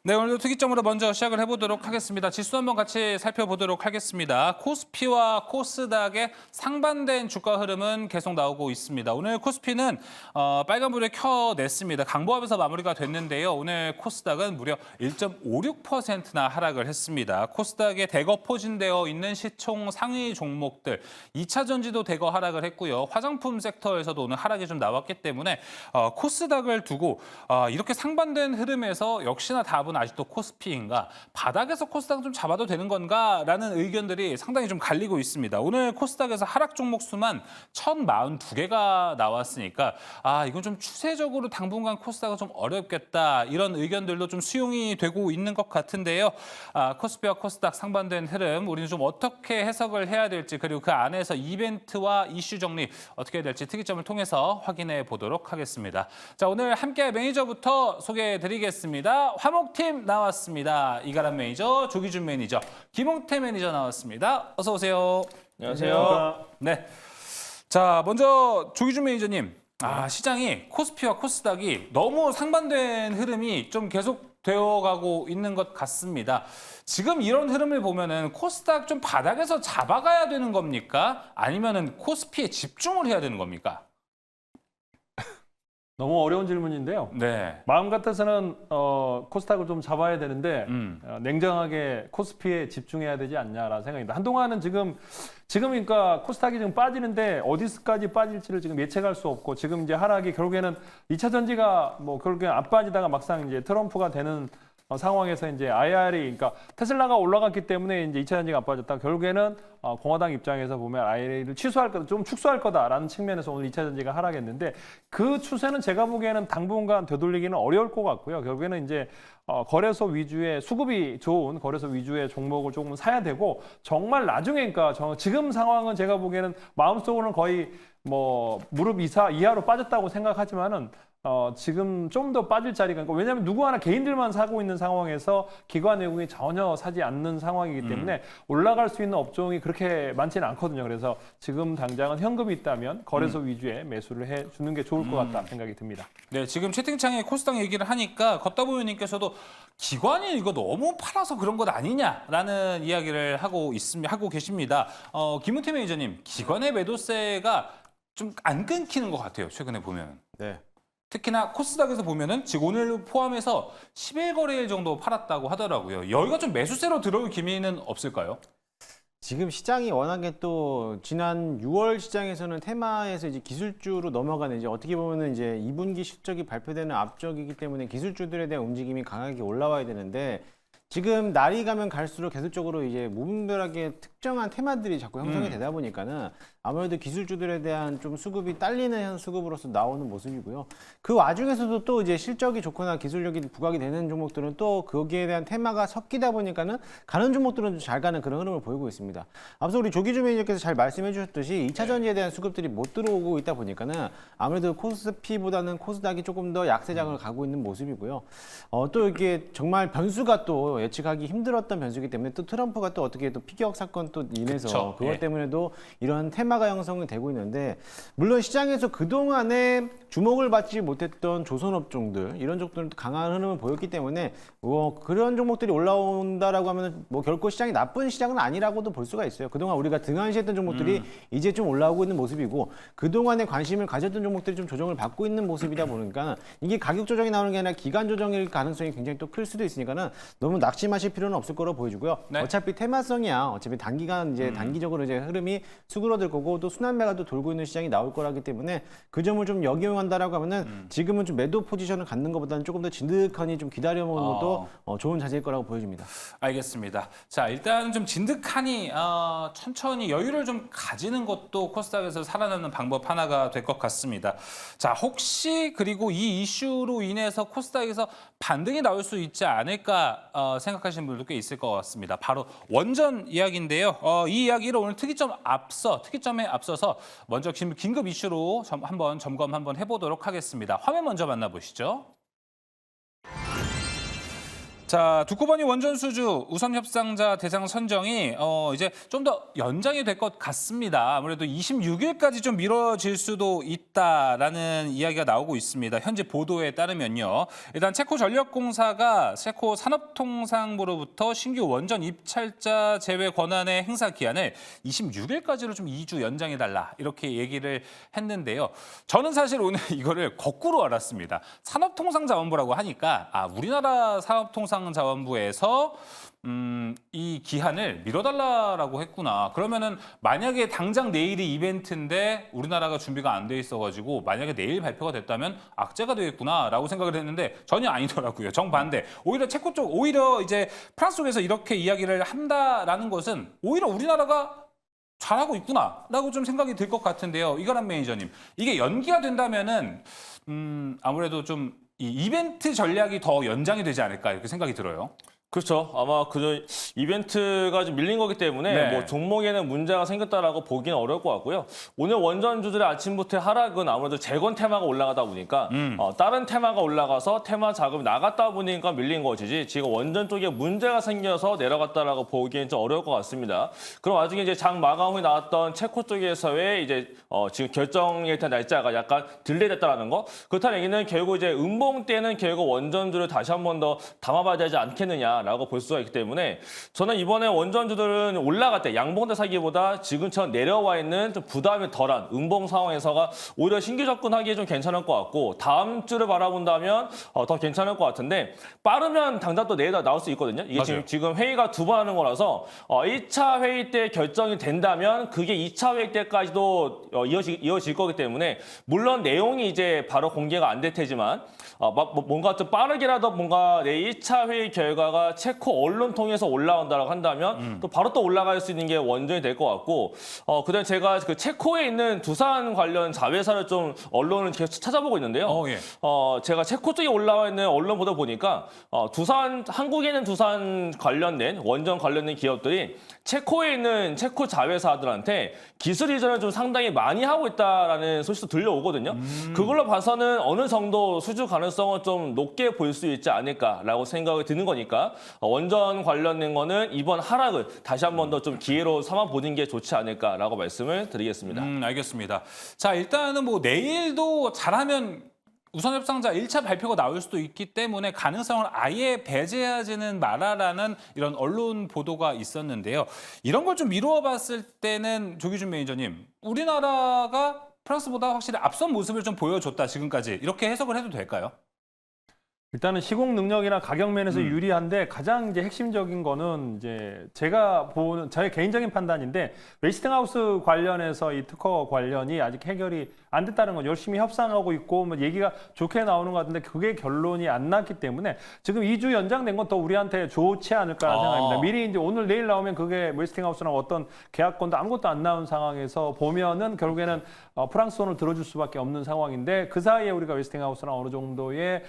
네, 오늘도 특이점으로 먼저 시작을 해보도록 하겠습니다. 지수 한번 같이 살펴보도록 하겠습니다. 코스피와 코스닥의 상반된 주가 흐름은 계속 나오고 있습니다. 오늘 코스피는 빨간불을 켜냈습니다. 강보합에서 마무리가 됐는데요. 오늘 코스닥은 무려 1.56%나 하락을 했습니다. 코스닥에 대거 포진되어 있는 시총 상위 종목들, 2차 전지도 대거 하락을 했고요. 화장품 섹터에서도 오늘 하락이 좀 나왔기 때문에 코스닥을 두고 이렇게 상반된 흐름에서 역시나 답은 아직도 코스피인가? 바닥에서 코스닥 좀 잡아도 되는 건가? 라는 의견들이 상당히 좀 갈리고 있습니다. 오늘 코스닥에서 하락 종목 수만 1,042개가 나왔으니까 이건 좀 추세적으로 당분간 코스닥은 좀 어렵겠다. 이런 의견들도 좀 수용이 되고 있는 것 같은데요. 코스피와 코스닥 상반된 흐름 우리는 좀 어떻게 해석을 해야 될지 그리고 그 안에서 이벤트와 이슈 정리 어떻게 해야 될지 특이점을 통해서 확인해 보도록 하겠습니다. 자, 오늘 함께 매니저부터 소개해 드리겠습니다. 화목팀 나왔습니다. 이가람 매니저, 조기준 매니저, 김홍태 매니저 나왔습니다. 어서 오세요. 안녕하세요. 네. 자, 먼저 조기준 매니저님. 시장이 코스피와 코스닥이 너무 상반된 흐름이 좀 계속 되어가고 있는 것 같습니다. 지금 이런 흐름을 보면은 코스닥 좀 바닥에서 잡아가야 되는 겁니까? 아니면은 코스피에 집중을 해야 되는 겁니까? 너무 어려운 질문인데요. 네. 마음 같아서는 코스닥을 좀 잡아야 되는데 냉정하게 코스피에 집중해야 되지 않냐라는 생각입니다. 한동안은 지금 그러니까 코스닥이 지금 빠지는데 어디서까지 빠질지를 지금 예측할 수 없고 지금 이제 하락이 결국에는 2차 전지가 뭐 결국에 안 빠지다가 막상 이제 트럼프가 되는 상황에서 이제 IRA, 그러니까 테슬라가 올라갔기 때문에 이제 2차 전지가 안 빠졌다. 결국에는 공화당 입장에서 보면 IRA를 취소할 거다, 좀 축소할 거다라는 측면에서 오늘 2차 전지가 하락했는데 그 추세는 제가 보기에는 당분간 되돌리기는 어려울 것 같고요. 결국에는 이제 거래소 위주의 수급이 좋은 거래소 위주의 종목을 조금 사야 되고 정말 나중에 그러니까 지금 상황은 제가 보기에는 마음속으로는 거의 뭐 무릎 이하로 빠졌다고 생각하지만은 지금 좀 더 빠질 자리가 그러니까 왜냐하면 누구 하나 개인들만 사고 있는 상황에서 기관 외국인이 전혀 사지 않는 상황이기 때문에 올라갈 수 있는 업종이 그렇게 많지는 않거든요. 그래서 지금 당장은 현금이 있다면 거래소 위주의 매수를 해주는 게 좋을 것 같다 생각이 듭니다. 네, 지금 채팅창에 코스닥 얘기를 하니까 걷다보유님께서도 기관이 이거 너무 팔아서 그런 것 아니냐라는 이야기를 하고 계십니다. 김은태 매니저님, 기관의 매도세가 좀 안 끊기는 것 같아요. 최근에 보면. 네. 특히나 코스닥에서 보면은 지금 오늘 포함해서 10일 정도 팔았다고 하더라고요. 여기가 좀 매수세로 들어올 기미는 없을까요? 지금 시장이 워낙에 또 지난 6월 시장에서는 테마에서 이제 기술주로 넘어가는 이제 어떻게 보면은 이제 2분기 실적이 발표되는 앞쪽이기 때문에 기술주들에 대한 움직임이 강하게 올라와야 되는데 지금 날이 가면 갈수록 계속적으로 이제 무분별하게 특정한 테마들이 자꾸 형성이 되다 보니까는 아무래도 기술주들에 대한 좀 수급이 딸리는 수급으로서 나오는 모습이고요. 그 와중에서도 또 이제 실적이 좋거나 기술력이 부각이 되는 종목들은 또 거기에 대한 테마가 섞이다 보니까는 가는 종목들은 좀 잘 가는 그런 흐름을 보이고 있습니다. 앞서 우리 조기준 매니저께서 잘 말씀해 주셨듯이 2차 전지에 대한 수급들이 못 들어오고 있다 보니까는 아무래도 코스피보다는 코스닥이 조금 더 약세장을 가고 있는 모습이고요. 또 이게 정말 변수가 또 예측하기 힘들었던 변수이기 때문에 또 트럼프가 또 어떻게 또 피격 사건 또 인해서 그쵸. 그것 때문에도 이런 테마가 형성이 되고 있는데 물론 시장에서 그동안에 주목을 받지 못했던 조선업종들 이런 종들은 강한 흐름을 보였기 때문에 그런 종목들이 올라온다라고 하면 뭐 결코 시장이 나쁜 시장은 아니라고도 볼 수가 있어요. 그동안 우리가 등한시했던 종목들이 이제 좀 올라오고 있는 모습이고 그동안에 관심을 가졌던 종목들이 좀 조정을 받고 있는 모습이다 보니까 이게 가격 조정이 나오는 게 아니라 기간 조정일 가능성이 굉장히 또 클 수도 있으니까는 너무 낙심하실 필요는 없을 거로 보여지고요. 네. 어차피 테마성이야. 어차피 단기간 이제 단기적으로 이제 흐름이 수그러들 거고 또 순환매가 또 돌고 있는 시장이 나올 거라기 때문에 그 점을 좀 역이용한다라고 하면은 지금은 좀 매도 포지션을 갖는 것보다는 조금 더 진득하니 좀 기다려보는 것도 좋은 자세일 거라고 보여집니다. 알겠습니다. 자, 일단 좀 진득하니 천천히 여유를 좀 가지는 것도 코스닥에서 살아남는 방법 하나가 될 것 같습니다. 자, 혹시 그리고 이 이슈로 인해서 코스닥에서 반등이 나올 수 있지 않을까 생각하시는 분들도 꽤 있을 것 같습니다. 바로 원전 이야기인데요. 이 이야기를 오늘 특이점에 앞서서 먼저 긴급 이슈로 한번 점검 한번 해보도록 하겠습니다. 화면 먼저 만나보시죠. 자, 두코바니 원전수주 우선 협상자 대상 선정이 이제 좀 더 연장이 될 것 같습니다. 아무래도 26일까지 좀 미뤄질 수도 있다라는 이야기가 나오고 있습니다. 현재 보도에 따르면요. 일단 체코전력공사가 체코 산업통상부로부터 신규 원전 입찰자 제외 권한의 행사 기한을 26일까지로 좀 2주 연장해달라 이렇게 얘기를 했는데요. 저는 사실 오늘 이거를 거꾸로 알았습니다. 산업통상자원부라고 하니까 우리나라 산업통상자원부에서 이 기한을 미뤄달라고 했구나. 그러면은 만약에 당장 내일이 이벤트인데 우리나라가 준비가 안 돼 있어가지고 만약에 내일 발표가 됐다면 악재가 되겠구나라고 생각을 했는데 전혀 아니더라고요. 정반대. 오히려 체코 쪽, 오히려 이제 프랑스 쪽에서 이렇게 이야기를 한다라는 것은 오히려 우리나라가 잘하고 있구나라고 좀 생각이 들 것 같은데요. 이가람 매니저님, 이게 연기가 된다면은 아무래도 좀 이 이벤트 전략이 더 연장이 되지 않을까 이렇게 생각이 들어요. 그렇죠. 아마 그 이벤트가 좀 밀린 거기 때문에 네. 뭐 종목에는 문제가 생겼다라고 보기는 어려울 것 같고요. 오늘 원전주들의 아침부터의 하락은 아무래도 재건 테마가 올라가다 보니까 다른 테마가 올라가서 테마 자금이 나갔다 보니까 밀린 것이지 지금 원전 쪽에 문제가 생겨서 내려갔다라고 보기엔 좀 어려울 것 같습니다. 그럼 나중에 이제 장 마감 후에 나왔던 체코 쪽에서의 이제 지금 결정에 대한 날짜가 약간 딜레이됐다라는 거. 그렇다는 얘기는 결국 이제 음봉 때는 결국 원전주를 다시 한 번 더 담아봐야 되지 않겠느냐. 라고 볼 수가 있기 때문에 저는 이번에 원전주들은 올라갈 때 양봉대 사기보다 지금처럼 내려와 있는 좀 부담이 덜한 음봉 상황에서가 오히려 신규 접근하기에 좀 괜찮을 것 같고 다음 주를 바라본다면 더 괜찮을 것 같은데 빠르면 당장 또 내일 나올 수 있거든요. 이게 지금 회의가 두 번 하는 거라서 1차 회의 때 결정이 된다면 그게 2차 회의 때까지도 이어질 거기 때문에 물론 내용이 이제 바로 공개가 안 될 테지만 뭔가 좀 빠르게라도 뭔가 내 1차 회의 결과가 체코 언론 통해서 올라온다고 한다면 또 바로 또 올라갈 수 있는 게 원전이 될 것 같고 그다음에 제가 그 체코에 있는 두산 관련 자회사를 좀 언론을 계속 찾아보고 있는데요. 예. 제가 체코 쪽에 올라와 있는 언론 보다 보니까 한국에 있는 두산 관련된 원전 관련된 기업들이 체코에 있는 체코 자회사들한테 기술 이전을 좀 상당히 많이 하고 있다라는 소식도 들려오거든요. 그걸로 봐서는 어느 정도 수주 가능성을 좀 높게 볼 수 있지 않을까라고 생각이 드는 거니까 원전 관련된 거는 이번 하락을 다시 한 번 더 좀 기회로 삼아 보는 게 좋지 않을까라고 말씀을 드리겠습니다. 알겠습니다. 자, 일단은 뭐 내일도 잘하면 우선 협상자 1차 발표가 나올 수도 있기 때문에 가능성을 아예 배제하지는 말아라는 이런 언론 보도가 있었는데요. 이런 걸 좀 미루어 봤을 때는 조기준 매니저님, 우리나라가 프랑스보다 확실히 앞선 모습을 좀 보여줬다, 지금까지. 이렇게 해석을 해도 될까요? 일단은 시공 능력이나 가격 면에서 유리한데 가장 이제 핵심적인 거는 이제 제가 보는 저의 개인적인 판단인데 웨스팅하우스 관련해서 이 특허 관련이 아직 해결이 안 됐다는 건 열심히 협상하고 있고 뭐 얘기가 좋게 나오는 것 같은데 그게 결론이 안 났기 때문에 지금 2주 연장된 건 더 우리한테 좋지 않을까 생각합니다. 미리 이제 오늘 내일 나오면 그게 웨스팅하우스랑 어떤 계약건도 아무것도 안 나온 상황에서 보면은 결국에는 프랑스 돈을 들어줄 수밖에 없는 상황인데 그 사이에 우리가 웨스팅하우스랑 어느 정도의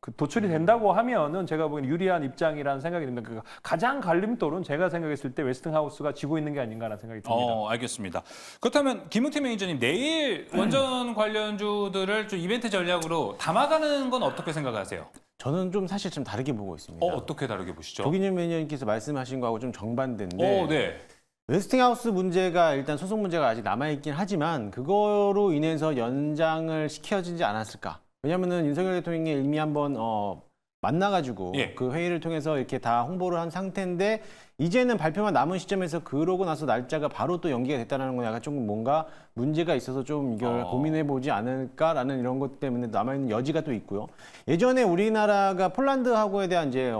그 도출이 된다고 하면은 제가 보기엔 유리한 입장이라는 생각이 듭니다. 그 가장 갈림돌은 제가 생각했을 때 웨스팅하우스가 지고 있는 게 아닌가라는 생각이 듭니다. 알겠습니다. 그렇다면 김우태 매니저님, 내일 원전 관련주들을 좀 이벤트 전략으로 담아가는 건 어떻게 생각하세요? 저는 좀 사실 좀 다르게 보고 있습니다. 어떻게 다르게 보시죠? 조기준 매니저님께서 말씀하신 거하고 좀 정반대인데 네. 웨스팅하우스 문제가 일단 소송 문제가 아직 남아있긴 하지만 그거로 인해서 연장을 시켜지지 않았을까. 왜냐하면 윤석열 대통령이 이미 한번 만나가지고 그 회의를 통해서 이렇게 다 홍보를 한 상태인데 이제는 발표만 남은 시점에서 그러고 나서 날짜가 바로 또 연기가 됐다는 건 약간 좀 뭔가 문제가 있어서 좀 이걸 고민해보지 않을까라는 이런 것 때문에 남아있는 여지가 또 있고요. 예전에 우리나라가 폴란드하고에 대한 이제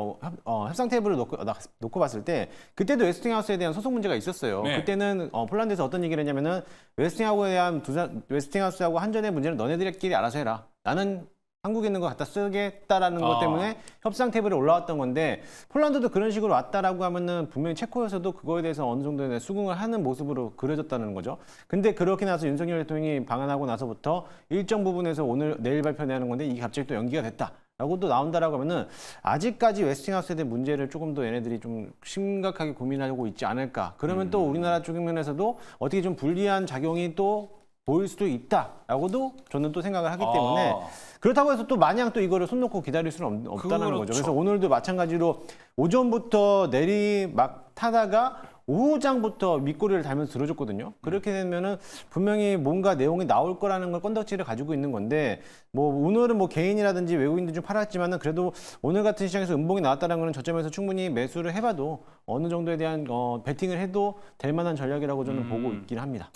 협상 테이블을 놓고 봤을 때 그때도 웨스팅하우스에 대한 소송 문제가 있었어요. 그때는 폴란드에서 어떤 얘기를 했냐면은 웨스팅하우스하고 한전의 문제는 너네들끼리 알아서 해라. 나는 한국에 있는 거 갖다 쓰겠다라는 것 때문에 협상 테이블에 올라왔던 건데 폴란드도 그런 식으로 왔다라고 하면은 분명히 체코에서도 그거에 대해서 어느 정도의 수긍을 하는 모습으로 그려졌다는 거죠. 근데 그렇게 나서 윤석열 대통령이 방한하고 나서부터 일정 부분에서 내일 발표내는 건데 이게 갑자기 또 연기가 됐다. 라고 또 나온다라고 하면은 아직까지 웨스팅하우스에 대한 문제를 조금 더 얘네들이 좀 심각하게 고민하고 있지 않을까. 그러면 또 우리나라 쪽 면에서도 어떻게 좀 불리한 작용이 또 보일 수도 있다라고도 저는 또 생각을 하기 때문에 아. 그렇다고 해서 또 마냥 또 이거를 손 놓고 기다릴 수는 없다는 그렇죠. 거죠. 그래서 오늘도 마찬가지로 오전부터 내리막 타다가 오후장부터 윗꼬리를 달면서 들어줬거든요. 그렇게 되면은 분명히 뭔가 내용이 나올 거라는 걸 건덕지를 가지고 있는 건데 뭐 오늘은 뭐 개인이라든지 외국인들 좀 팔았지만은 그래도 오늘 같은 시장에서 음봉이 나왔다는 거는 저점에서 충분히 매수를 해봐도 어느 정도에 대한 베팅을 해도 될 만한 전략이라고 저는 보고 있긴 합니다.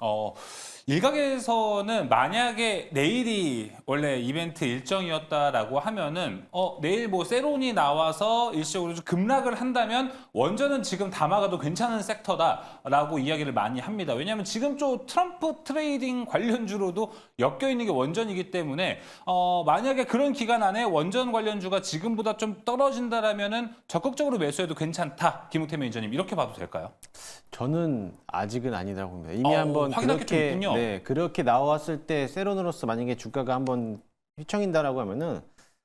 일각에서는 만약에 내일이 원래 이벤트 일정이었다라고 하면은 내일 뭐 세론이 나와서 일시적으로 좀 급락을 한다면 원전은 지금 담아가도 괜찮은 섹터다라고 이야기를 많이 합니다. 왜냐하면 지금 좀 트럼프 트레이딩 관련주로도 엮여 있는 게 원전이기 때문에 만약에 그런 기간 안에 원전 관련주가 지금보다 좀 떨어진다라면은 적극적으로 매수해도 괜찮다. 김우태 매니저님 이렇게 봐도 될까요? 저는 아직은 아니라고 봅니다. 이미 한번 확인할 게 좀 있군요. 그렇게 나왔을 때 세론으로서 만약에 주가가 한번 휘청인다라고 하면은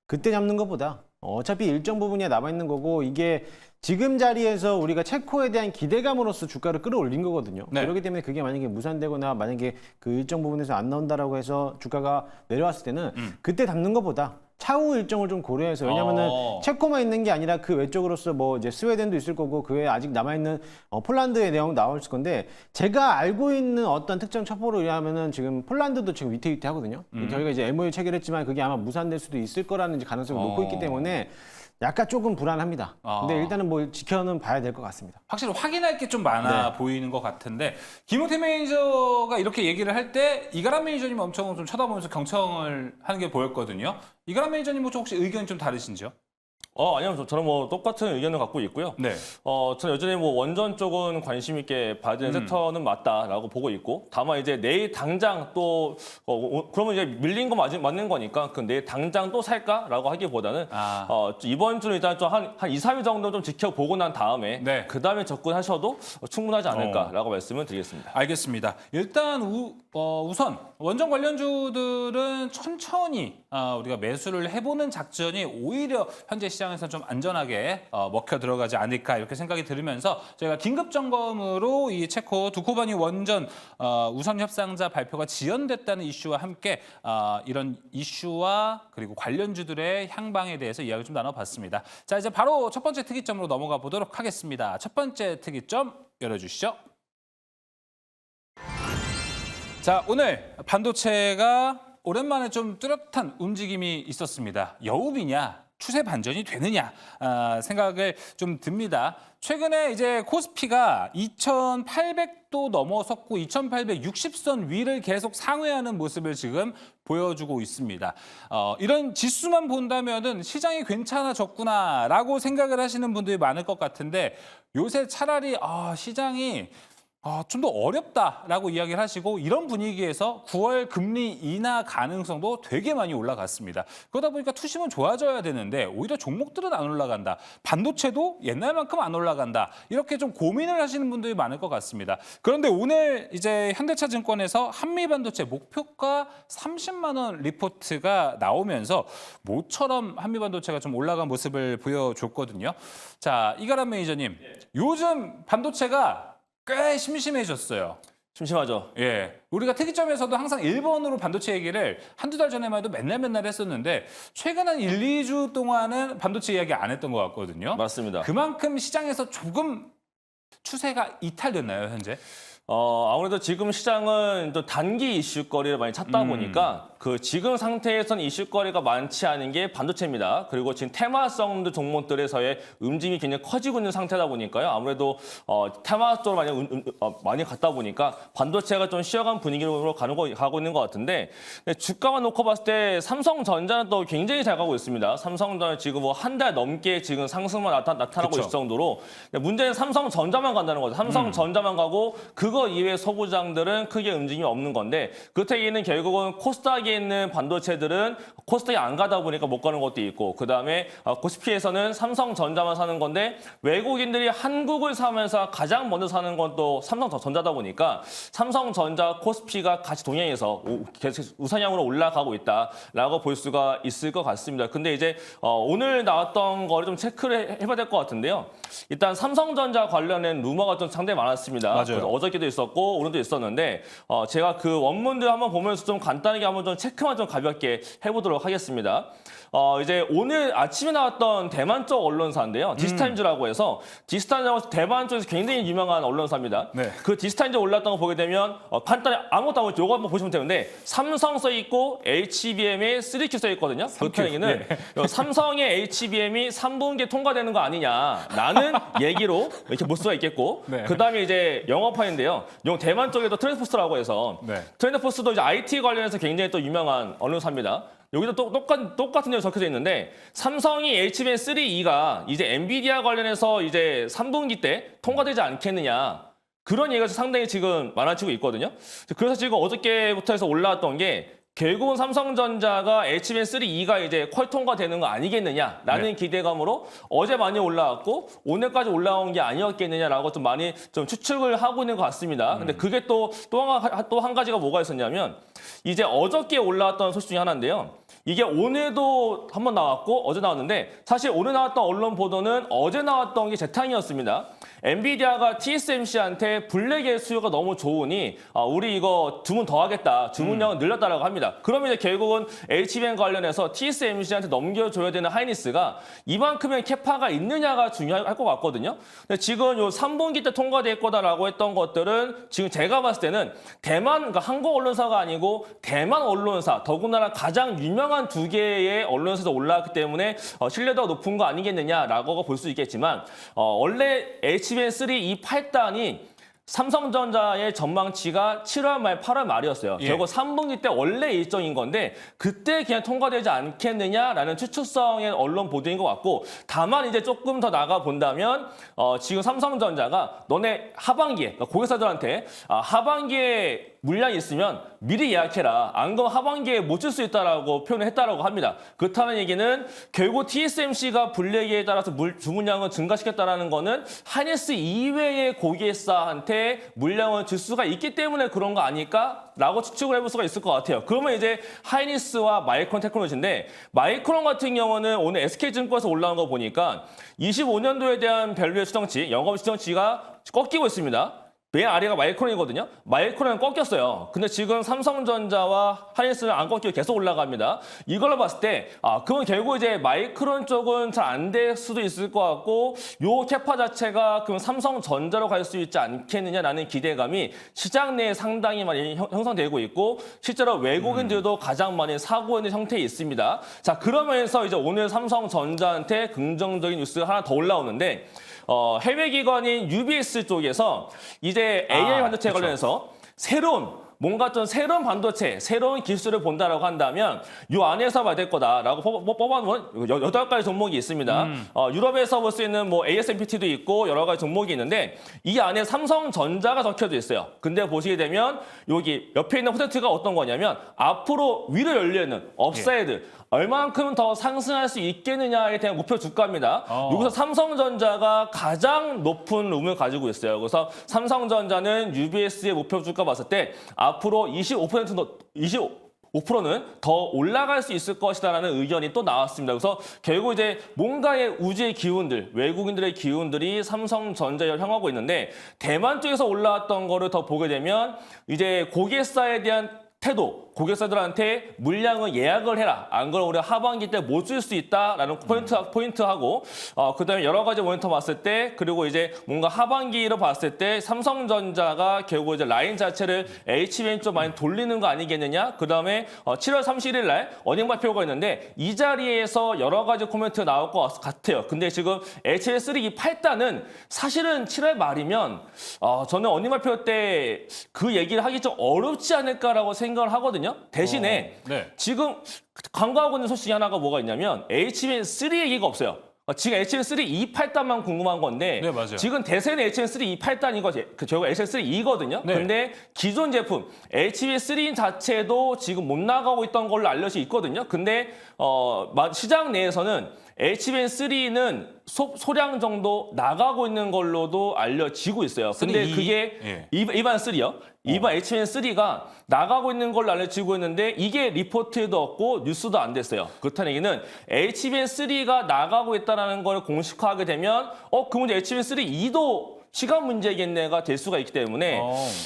그때 잡는 것보다 어차피 일정 부분이 남아 있는 거고 이게 지금 자리에서 우리가 체코에 대한 기대감으로서 주가를 끌어올린 거거든요. 네. 그렇기 때문에 그게 만약에 무산되거나 만약에 그 일정 부분에서 안 나온다라고 해서 주가가 내려왔을 때는 그때 담는 것보다 차후 일정을 좀 고려해서 왜냐면은 체코만 있는 게 아니라 그 외적으로서 뭐 이제 스웨덴도 있을 거고 그 외에 아직 남아 있는 폴란드의 내용 나올 건데 제가 알고 있는 어떤 특정 첩보로 의하면은 지금 폴란드도 지금 위태위태하거든요. 저희가 이제 MOU 체결했지만 그게 아마 무산될 수도 있을 거라는 이제 가능성을 놓고 있기 때문에 약간 조금 불안합니다. 근데 일단은 뭐 지켜는 봐야 될 것 같습니다. 확실히 확인할 게 좀 많아 보이는 것 같은데 김우태 매니저가 이렇게 얘기를 할 때 이가람 매니저님 엄청 좀 쳐다보면서 경청을 하는 게 보였거든요. 이가람 매니저님 혹시 의견이 좀 다르신지요? 아니요. 저는 뭐 똑같은 의견을 갖고 있고요. 네. 저는 여전히 뭐 원전 쪽은 관심 있게 봐야 되는 섹터는 맞다라고 보고 있고, 다만 이제 내일 당장 또 그러면 이제 밀린 거 맞는 거니까 그 내일 당장 또 살까라고 하기보다는 이번 주는 일단 좀 한 2, 3일 정도 좀 지켜보고 난 다음에 네. 그 다음에 접근하셔도 충분하지 않을까라고 말씀을 드리겠습니다. 알겠습니다. 일단 우선 원전 관련주들은 천천히 우리가 매수를 해보는 작전이 오히려 현재 시장에서 좀 안전하게 먹혀 들어가지 않을까 이렇게 생각이 들으면서 저희가 긴급 점검으로 이 체코 두코바니 원전 우선 협상자 발표가 지연됐다는 이슈와 함께 이런 이슈와 그리고 관련주들의 향방에 대해서 이야기를 좀 나눠봤습니다. 자, 이제 바로 첫 번째 특이점으로 넘어가 보도록 하겠습니다. 첫 번째 특이점 열어주시죠. 자, 오늘 반도체가 오랜만에 좀 뚜렷한 움직임이 있었습니다. 여우비냐, 추세 반전이 되느냐 생각을 좀 듭니다. 최근에 이제 코스피가 2,800도 넘어섰고 2,860선 위를 계속 상회하는 모습을 지금 보여주고 있습니다. 이런 지수만 본다면은 시장이 괜찮아졌구나라고 생각을 하시는 분들이 많을 것 같은데 요새 차라리 시장이 좀 더 어렵다라고 이야기를 하시고 이런 분위기에서 9월 금리 인하 가능성도 되게 많이 올라갔습니다. 그러다 보니까 투심은 좋아져야 되는데 오히려 종목들은 안 올라간다. 반도체도 옛날만큼 안 올라간다. 이렇게 좀 고민을 하시는 분들이 많을 것 같습니다. 그런데 오늘 이제 현대차증권에서 한미반도체 목표가 30만 원 리포트가 나오면서 모처럼 한미반도체가 좀 올라간 모습을 보여줬거든요. 자, 이가람 매니저님, 요즘 반도체가 꽤 심심해졌어요. 심심하죠. 예. 우리가 특이점에서도 항상 1번으로 반도체 얘기를 한두 달 전에만 해도 맨날 했었는데 최근 한 1, 2주 동안은 반도체 이야기 안 했던 것 같거든요. 맞습니다. 그만큼 시장에서 조금 추세가 이탈됐나요, 현재? 아무래도 지금 시장은 또 단기 이슈거리를 많이 찾다 보니까 그 지금 상태에서는 이슈거리가 많지 않은 게 반도체입니다. 그리고 지금 테마성 종목들에서의 움직임이 굉장히 커지고 있는 상태다 보니까요. 아무래도 테마 쪽으로 많이 갔다 보니까 반도체가 좀 쉬어간 분위기로 가고 있는 것 같은데 주가만 놓고 봤을 때 삼성전자는 또 굉장히 잘 가고 있습니다. 삼성전자 지금 뭐 한 달 넘게 지금 상승만 나타나고 있을 정도로 문제는 삼성전자만 간다는 거죠. 삼성전자만 가고 그거 이외의 소부장들은 크게 움직임이 없는 건데 그렇다기에는 결국은 코스닥에 있는 반도체들은 코스닥에 안 가다 보니까 못 가는 것도 있고 그다음에 코스피에서는 삼성전자만 사는 건데 외국인들이 한국을 사면서 가장 먼저 사는 건 또 삼성전자다 보니까 삼성전자 코스피가 같이 동행해서 계속 우상향으로 올라가고 있다라고 볼 수가 있을 것 같습니다. 근데 이제 오늘 나왔던 거를 좀 체크를 해봐야 될 것 같은데요. 일단 삼성전자 관련된 루머가 좀 상당히 많았습니다. 맞아요. 어저께도 왼쪽에도 있었고 오른쪽에 있었는데 제가 그 원문들 한번 보면서 좀 간단하게 한번 좀 체크만 좀 가볍게 해보도록 하겠습니다. 이제 오늘 아침에 나왔던 대만 쪽 언론사인데요. 디스타임즈라고 해서 디스타임즈라고 대만 쪽에서 굉장히 유명한 언론사입니다. 네. 그 디스타임즈 올랐던 거 보게 되면 간단히 아무것도 안 보고 이거 한번 보시면 되는데 삼성 써 있고 HBM에 3Q 써 있거든요. 그렇다는 얘기는 삼성의 HBM이 3분기 통과되는 거 아니냐라는 얘기로 이렇게 볼 수가 있겠고 네. 그다음에 이제 영어판인데요. 대만 쪽에도 트렌드포스트라고 해서 네. 트렌드포스트도 이제 IT 관련해서 굉장히 또 유명한 언론사입니다. 여기도 또 똑같은 내용이 적혀져 있는데 삼성이 HBM3E가 이제 엔비디아 관련해서 이제 3분기 때 통과되지 않겠느냐 그런 얘기가 상당히 지금 많아지고 있거든요. 그래서 지금 어저께부터 해서 올라왔던 게 결국은 삼성전자가 HBM3E가 이제 퀄 통과되는 거 아니겠느냐라는 기대감으로 어제 많이 올라왔고 오늘까지 올라온 게 아니었겠느냐라고 좀 많이 좀 추측을 하고 있는 것 같습니다. 근데 그게 또 한 가지가 뭐가 있었냐면 이제 어저께 올라왔던 소식 중에 하나인데요. 이게 오늘도 한번 나왔고 어제 나왔는데 사실 오늘 나왔던 언론 보도는 어제 나왔던 게 재탕이었습니다. 엔비디아가 TSMC한테 블랙의 수요가 너무 좋으니 우리 이거 주문 더 하겠다. 주문량을 늘렸다라고 합니다. 그러면 이제 결국은 HBM 관련해서 TSMC한테 넘겨줘야 되는 하이니스가 이만큼의 캐파가 있느냐가 중요할 것 같거든요. 근데 지금 요 3분기 때 통과될 거다라고 했던 것들은 지금 제가 봤을 때는 대만, 그러니까 한국 언론사가 아니고 대만 언론사, 더군다나 가장 유명한 두 개의 언론사에서 올라왔기 때문에 신뢰도가 높은 거 아니겠느냐라고 볼 수 있겠지만 원래 HBM3E 8단이 삼성전자의 전망치가 7월 말, 8월 말이었어요. 예. 결국 3분기 때 원래 일정인 건데 그때 그냥 통과되지 않겠느냐라는 추측성의 언론 보도인 것 같고 다만 이제 조금 더 나가 본다면 지금 삼성전자가 너네 하반기에 그러니까 고객사들한테 하반기에 물량이 있으면 미리 예약해라. 안 그러면 하반기에 못 줄 수 있다라고 표현을 했다라고 합니다. 그렇다는 얘기는 결국 TSMC가 블랙에 따라서 주문량을 증가시켰다라는 거는 하이닉스 이외의 고객사한테 물량을 줄 수가 있기 때문에 그런 거 아닐까라고 추측을 해볼 수가 있을 것 같아요. 그러면 이제 하이닉스와 마이크론 테크놀로지인데 마이크론 같은 경우는 오늘 SK증권에서 올라온 거 보니까 25년도에 대한 밸류의 추정치, 영업 추정치가 꺾이고 있습니다. 맨 아래가 마이크론이거든요. 마이크론은 꺾였어요. 근데 지금 삼성전자와 하이닉스는 안 꺾이고 계속 올라갑니다. 이걸로 봤을 때 그건 결국 이제 마이크론 쪽은 잘 안 될 수도 있을 것 같고 요 캐파 자체가 그럼 삼성전자로 갈 수 있지 않겠느냐라는 기대감이 시장 내에 상당히 많이 형성되고 있고 실제로 외국인들도 가장 많이 사고 있는 형태에 있습니다. 자, 그러면서 이제 오늘 삼성전자한테 긍정적인 뉴스가 하나 더 올라오는데 해외 기관인 UBS 쪽에서 이제 AI 반도체 그렇죠. 관련해서 뭔가 좀 새로운 반도체, 새로운 기술을 본다라고 한다면 이 안에서 봐야 될 거다라고 뽑아놓은 8가지 종목이 있습니다. 유럽에서 볼 수 있는 뭐 ASMPT도 있고 여러 가지 종목이 있는데 이 안에 삼성전자가 적혀져 있어요. 근데 보시게 되면 여기 옆에 있는 콘센트가 어떤 거냐면 앞으로 위로 열려있는 업사이드 얼만큼 더 상승할 수 있겠느냐에 대한 목표 주가입니다. 여기서 삼성전자가 가장 높은 룸을 가지고 있어요. 그래서 삼성전자는 UBS의 목표 주가 봤을 때 앞으로 25%는 더 올라갈 수 있을 것이다라는 의견이 또 나왔습니다. 그래서 결국 이제 뭔가의 우주의 기운들, 외국인들의 기운들이 삼성전자를 향하고 있는데 대만 쪽에서 올라왔던 거를 더 보게 되면 이제 고객사에 대한 태도, 고객사들한테 물량을 예약을 해라. 안 그러면 우리 하반기 때 못 줄 수 있다라는 포인트하고 그다음에 여러 가지 모니터 봤을 때 그리고 이제 뭔가 하반기로 봤을 때 삼성전자가 결국 이제 라인 자체를 HBM 쪽 많이 돌리는 거 아니겠느냐. 그다음에 7월 31일 날 어닝 발표가 있는데 이 자리에서 여러 가지 코멘트가 나올 것 같아요. 근데 지금 HBM3E 8단은 사실은 7월 말이면 저는 어닝 발표 때 그 얘기를 하기 좀 어렵지 않을까라고 생각을 하거든요. 대신에 네. 지금 간과하고 있는 소식이 하나가 뭐가 있냐면 HBM3 얘기가 없어요. 지금 HBM3E 8단만 궁금한 건데 네, 맞아요. 지금 대세는 HBM3E 8단이고 저거 HBM3E거든요. 네. 근데 기존 제품 HBM3 자체도 지금 못 나가고 있던 걸로 알려져 있거든요. 근데 시장 내에서는 HBM3는 소량 정도 나가고 있는 걸로도 알려지고 있어요. 근데 3E? 그게 예. 이반 3요. 이번 HBM3가 나가고 있는 걸로 알려지고 있는데 이게 리포트에도 없고 뉴스도 안 됐어요. 그렇다는 얘기는 HBM3가 나가고 있다는 걸 공식화하게 되면 그럼 이제 HBM3E도 시간 문제겠네가 될 수가 있기 때문에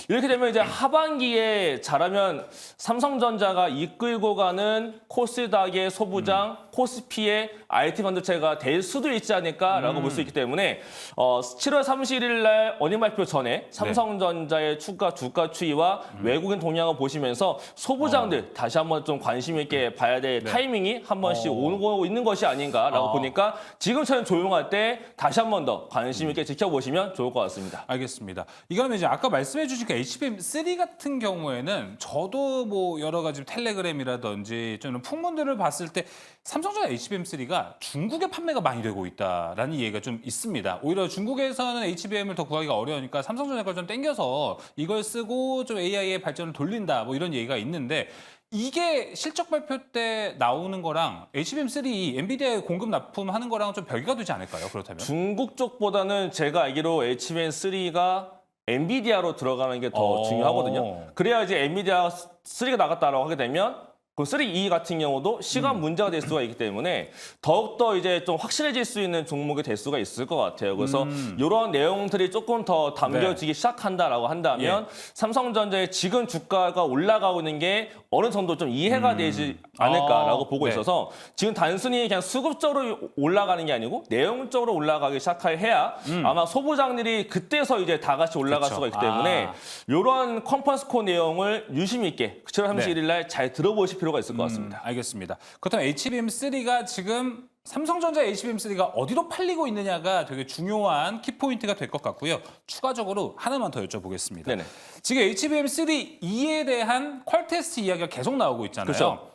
이렇게 되면 이제 하반기에 잘하면 삼성전자가 이끌고 가는 코스닥의 소부장, 코스피의 IT 반도체가 될 수도 있지 않을까라고 볼 수 있기 때문에 7월 31일 날 어닝 발표 전에 삼성전자의 추가 주가 추이와 외국인 동향을 보시면서 소부장들 다시 한번 좀 관심 있게 봐야 될 타이밍이 한 번씩 오고 있는 것이 아닌가라고 보니까 지금처럼 조용할 때 다시 한 번 더 관심 있게 지켜보시면 좋을 것 같습니다. 알겠습니다. 이거는 이제 아까 말씀해 주신 그 HBM3 같은 경우에는 저도 뭐 여러 가지 텔레그램이라든지 좀 풍문들을 봤을 때 삼성전자 HBM3가 중국에 판매가 많이 되고 있다라는 얘기가 좀 있습니다. 오히려 중국에서는 HBM을 더 구하기가 어려우니까 삼성전자 걸 좀 땡겨서 이걸 쓰고 좀 AI의 발전을 돌린다 뭐 이런 얘기가 있는데 이게 실적 발표 때 나오는 거랑 HBM3 엔비디아에 공급 납품하는 거랑 좀 별개가 되지 않을까요? 그렇다면? 중국 쪽보다는 제가 알기로 HBM3가 엔비디아로 들어가는 게 더 중요하거든요. 그래야 이제 엔비디아 3가 나갔다라고 하게 되면 그 3E 같은 경우도 시간 문제가 될 수가 있기 때문에 더욱더 이제 좀 확실해질 수 있는 종목이 될 수가 있을 것 같아요. 그래서 이런 내용들이 조금 더 담겨지기 시작한다라고 한다면 삼성전자의 지금 주가가 올라가고 있는 게 어느 정도 좀 이해가 되지 않을까라고 보고 있어서 지금 단순히 그냥 수급적으로 올라가는 게 아니고 내용적으로 올라가기 시작해야 아마 소부장들이 그때서 이제 다 같이 올라갈 수가 있기 때문에 이런 컨퍼런스 콜 내용을 유심 있게 7월 31일 날 잘 들어보실 필요가 있을 것 같습니다. 알겠습니다. 그렇다면 HBM3가 지금 삼성전자 HBM3가 어디로 팔리고 있느냐가 되게 중요한 키포인트가 될 것 같고요. 추가적으로 하나만 더 여쭤보겠습니다. 네네. 지금 HBM3E에 대한 퀄 테스트 이야기가 계속 나오고 있잖아요. 그렇죠.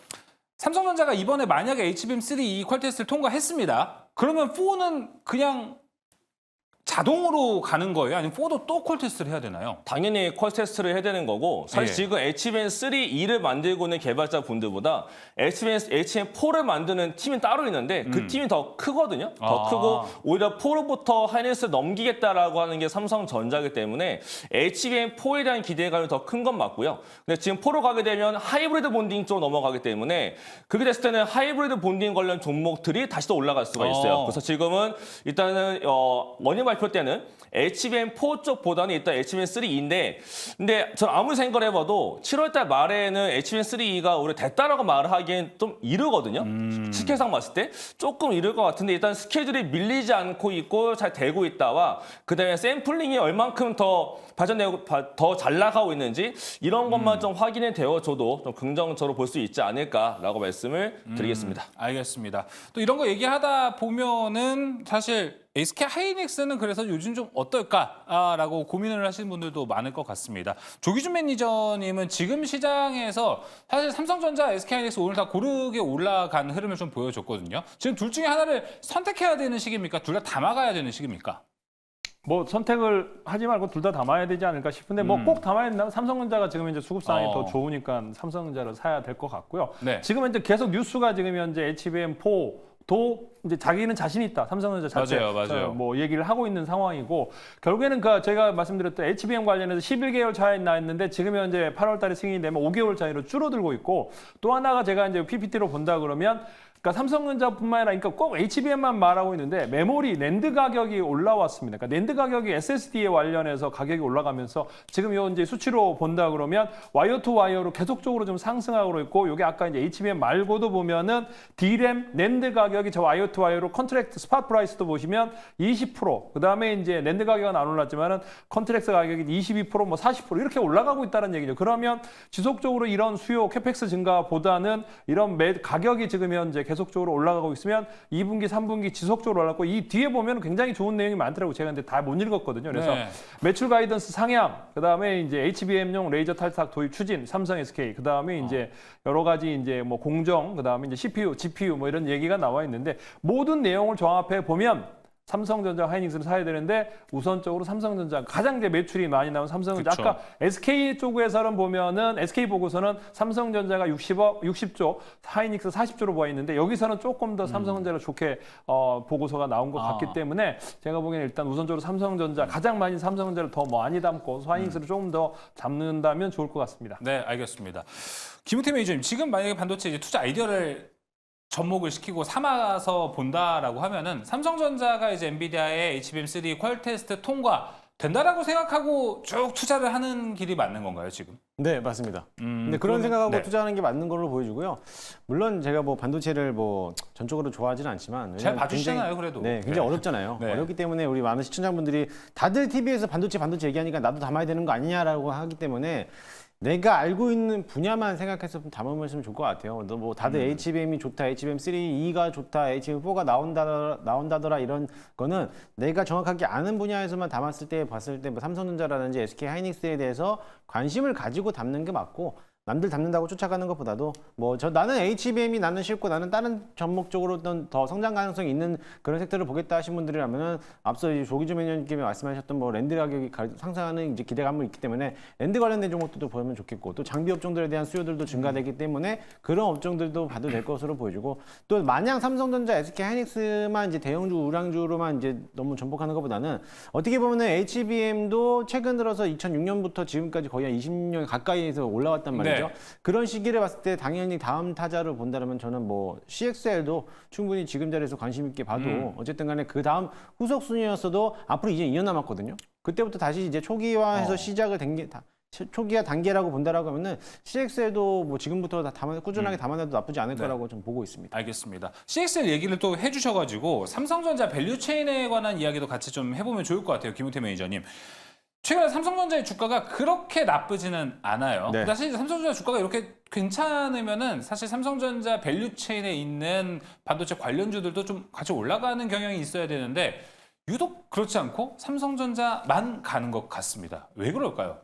삼성전자가 이번에 만약에 HBM3E 퀄 테스트를 통과했습니다. 그러면 4는 그냥 자동으로 가는 거예요? 아니면 4도 또 퀄 테스트를 해야 되나요? 당연히 퀄 테스트를 해야 되는 거고 사실 예. 지금 HBM3E를 만들고 있는 개발자 분들보다 HBM4를 만드는 팀이 따로 있는데 그 팀이 더 크거든요. 더 크고 오히려 4로부터 하이닉스를 넘기겠다라고 하는 게 삼성전자이기 때문에 HBM4에 대한 기대감이 더 큰 건 맞고요. 근데 지금 4로 가게 되면 하이브리드 본딩 쪽으로 넘어가기 때문에 그렇게 됐을 때는 하이브리드 본딩 관련 종목들이 다시 또 올라갈 수가 있어요. 그래서 지금은 일단은 원인 발표 때는 HBM4 쪽보다는 일단 HBM3E인데 근데 전 아무리 생각을 해봐도 7월달 말에는 HBM3E가 오히려 됐다라고 말을 하기엔 좀 이르거든요. 스케줄상 봤을 때 조금 이를 것 같은데 일단 스케줄이 밀리지 않고 있고 잘 되고 있다와 그다음에 샘플링이 얼만큼 더 발전되고 더 잘 나가고 있는지 이런 것만 좀 확인이 되어줘도 좀 긍정적으로 볼 수 있지 않을까라고 말씀을 드리겠습니다. 알겠습니다. 또 이런 거 얘기하다 보면은 사실 SK 하이닉스는 그래서 요즘 좀 어떨까라고 고민을 하시는 분들도 많을 것 같습니다. 조기준 매니저님은 지금 시장에서 사실 삼성전자, SK 하이닉스 오늘 다 고르게 올라간 흐름을 좀 보여줬거든요. 지금 둘 중에 하나를 선택해야 되는 시기입니까? 둘 다 담아가야 되는 시기입니까? 뭐 선택을 하지 말고 둘 다 담아야 되지 않을까 싶은데 뭐 꼭 담아야 된다면 삼성전자가 지금 이제 수급 상황이 더 좋으니까 삼성전자를 사야 될 것 같고요. 네. 지금 이제 계속 뉴스가 지금 현재 HBM4도 이제 자기는 자신 있다. 삼성전자 자체 맞아요. 뭐 얘기를 하고 있는 상황이고 결국에는 그 제가 말씀드렸던 HBM 관련해서 11개월 차이 나 있는데 지금 현재 8월 달에 승인이 되면 5개월 차이로 줄어들고 있고 또 하나가 제가 이제 PPT로 본다 그러면 그러니까 삼성전자뿐만 아니라 그러니까 꼭 HBM만 말하고 있는데 메모리 낸드 가격이 올라왔습니다. 그러니까 낸드 가격이 SSD에 관련해서 가격이 올라가면서 지금 요 이제 수치로 본다 그러면 와이어 투 와이어로 계속적으로 좀 상승하고 있고 요게 아까 이제 HBM 말고도 보면은 D램 낸드 가격이 저 와이어 투 와이어로 컨트랙트 스팟 프라이스도 보시면 20% 그다음에 이제 낸드 가격은 안 올랐지만은 컨트랙트 가격이 22%뭐 40% 이렇게 올라가고 있다는 얘기죠. 그러면 지속적으로 이런 수요 캐펙스 증가보다는 이런 가격이 지금 현재 계속적으로 올라가고 있으면 2분기, 3분기 지속적으로 올라가고 이 뒤에 보면 굉장히 좋은 내용이 많더라고요. 제가 근데 다 못 읽었거든요. 그래서 네. 매출 가이던스 상향, 그다음에 이제 HBM용 레이저 탈탁 도입 추진, 삼성 SK, 그다음에 이제 여러 가지 이제 뭐 공정, 그다음에 이제 CPU, GPU 뭐 이런 얘기가 나와 있는데 모든 내용을 종합해 보면 삼성전자 하이닉스를 사야 되는데 우선적으로 삼성전자 가장 이제 매출이 많이 나온 삼성전자 그쵸. 아까 SK 쪽에서는 보면은 SK 보고서는 삼성전자가 60조, 하이닉스 40조로 보아 있는데 여기서는 조금 더 삼성전자를 좋게 보고서가 나온 것 같기 때문에 제가 보기에는 일단 우선적으로 삼성전자 가장 많이 삼성전자를 더 많이 담고 하이닉스를 조금 더 잡는다면 좋을 것 같습니다. 네, 알겠습니다. 김우태 매니저님, 지금 만약에 반도체 이제 투자 아이디어를 접목을 시키고 삼아서 본다라고 하면은 삼성전자가 이제 엔비디아의 HBM3 퀄 테스트 통과 된다라고 생각하고 쭉 투자를 하는 길이 맞는 건가요, 지금? 네, 맞습니다. 근데 그런 그러면- 생각하고 네. 투자하는 게 맞는 걸로 보여지고요. 물론 제가 뭐 반도체를 뭐 전적으로 좋아하지는 않지만 잘 왜냐면 봐주시잖아요, 굉장히- 그래도. 네, 굉장히 어렵잖아요. 네. 어렵기 때문에 우리 많은 시청자분들이 다들 TV에서 반도체 얘기하니까 나도 담아야 되는 거 아니냐라고 하기 때문에 내가 알고 있는 분야만 생각해서 좀 담아보시면 좋을 것 같아요. 너 뭐 다들 HBM이 좋다, HBM3E가 좋다, HBM4가 나온다더라 이런 거는 내가 정확하게 아는 분야에서만 담았을 때 봤을 때 뭐 삼성전자라든지 SK 하이닉스에 대해서 관심을 가지고 담는 게 맞고 남들 담는다고 쫓아가는 것보다도 뭐 나는 HBM이 나는 싫고 나는 다른 전목 쪽으로 어떤 더 성장 가능성이 있는 그런 섹터를 보겠다 하신 분들이라면은 앞서 이제 조기준 매니저님께서 말씀하셨던 뭐 랜드 가격이 상승하는 이제 기대감이 있기 때문에 랜드 관련된 종목들도 보면 좋겠고 또 장비 업종들에 대한 수요들도 증가되기 때문에 그런 업종들도 봐도 될 것으로 보여지고 또 마냥 삼성전자, SK 하이닉스만 이제 대형주, 우량주로만 이제 너무 전복하는 것보다는 어떻게 보면은 HBM도 최근 들어서 2006년부터 지금까지 거의 한 20년 가까이에서 올라왔단 말이에요. 네. 그런 시기를 봤을 때 당연히 다음 타자를 본다면 저는 뭐 CXL도 충분히 지금 자리에서 관심 있게 봐도 어쨌든 간에 그 다음 후속 순위였어도 앞으로 이제 2년 남았거든요. 그때부터 다시 이제 초기화해서 시작을 초기화 단계라고 본다라고 하면은 CXL도 뭐 지금부터 꾸준하게 담아내도 나쁘지 않을 거라고 좀 보고 있습니다. 알겠습니다. CXL 얘기를 또 해주셔가지고 삼성전자 밸류체인에 관한 이야기도 같이 좀 해보면 좋을 것 같아요, 김우태 매니저님. 최근에 삼성전자의 주가가 그렇게 나쁘지는 않아요. 네. 사실 삼성전자 주가가 이렇게 괜찮으면은 사실 삼성전자 밸류체인에 있는 반도체 관련주들도 좀 같이 올라가는 경향이 있어야 되는데 유독 그렇지 않고 삼성전자만 가는 것 같습니다. 왜 그럴까요?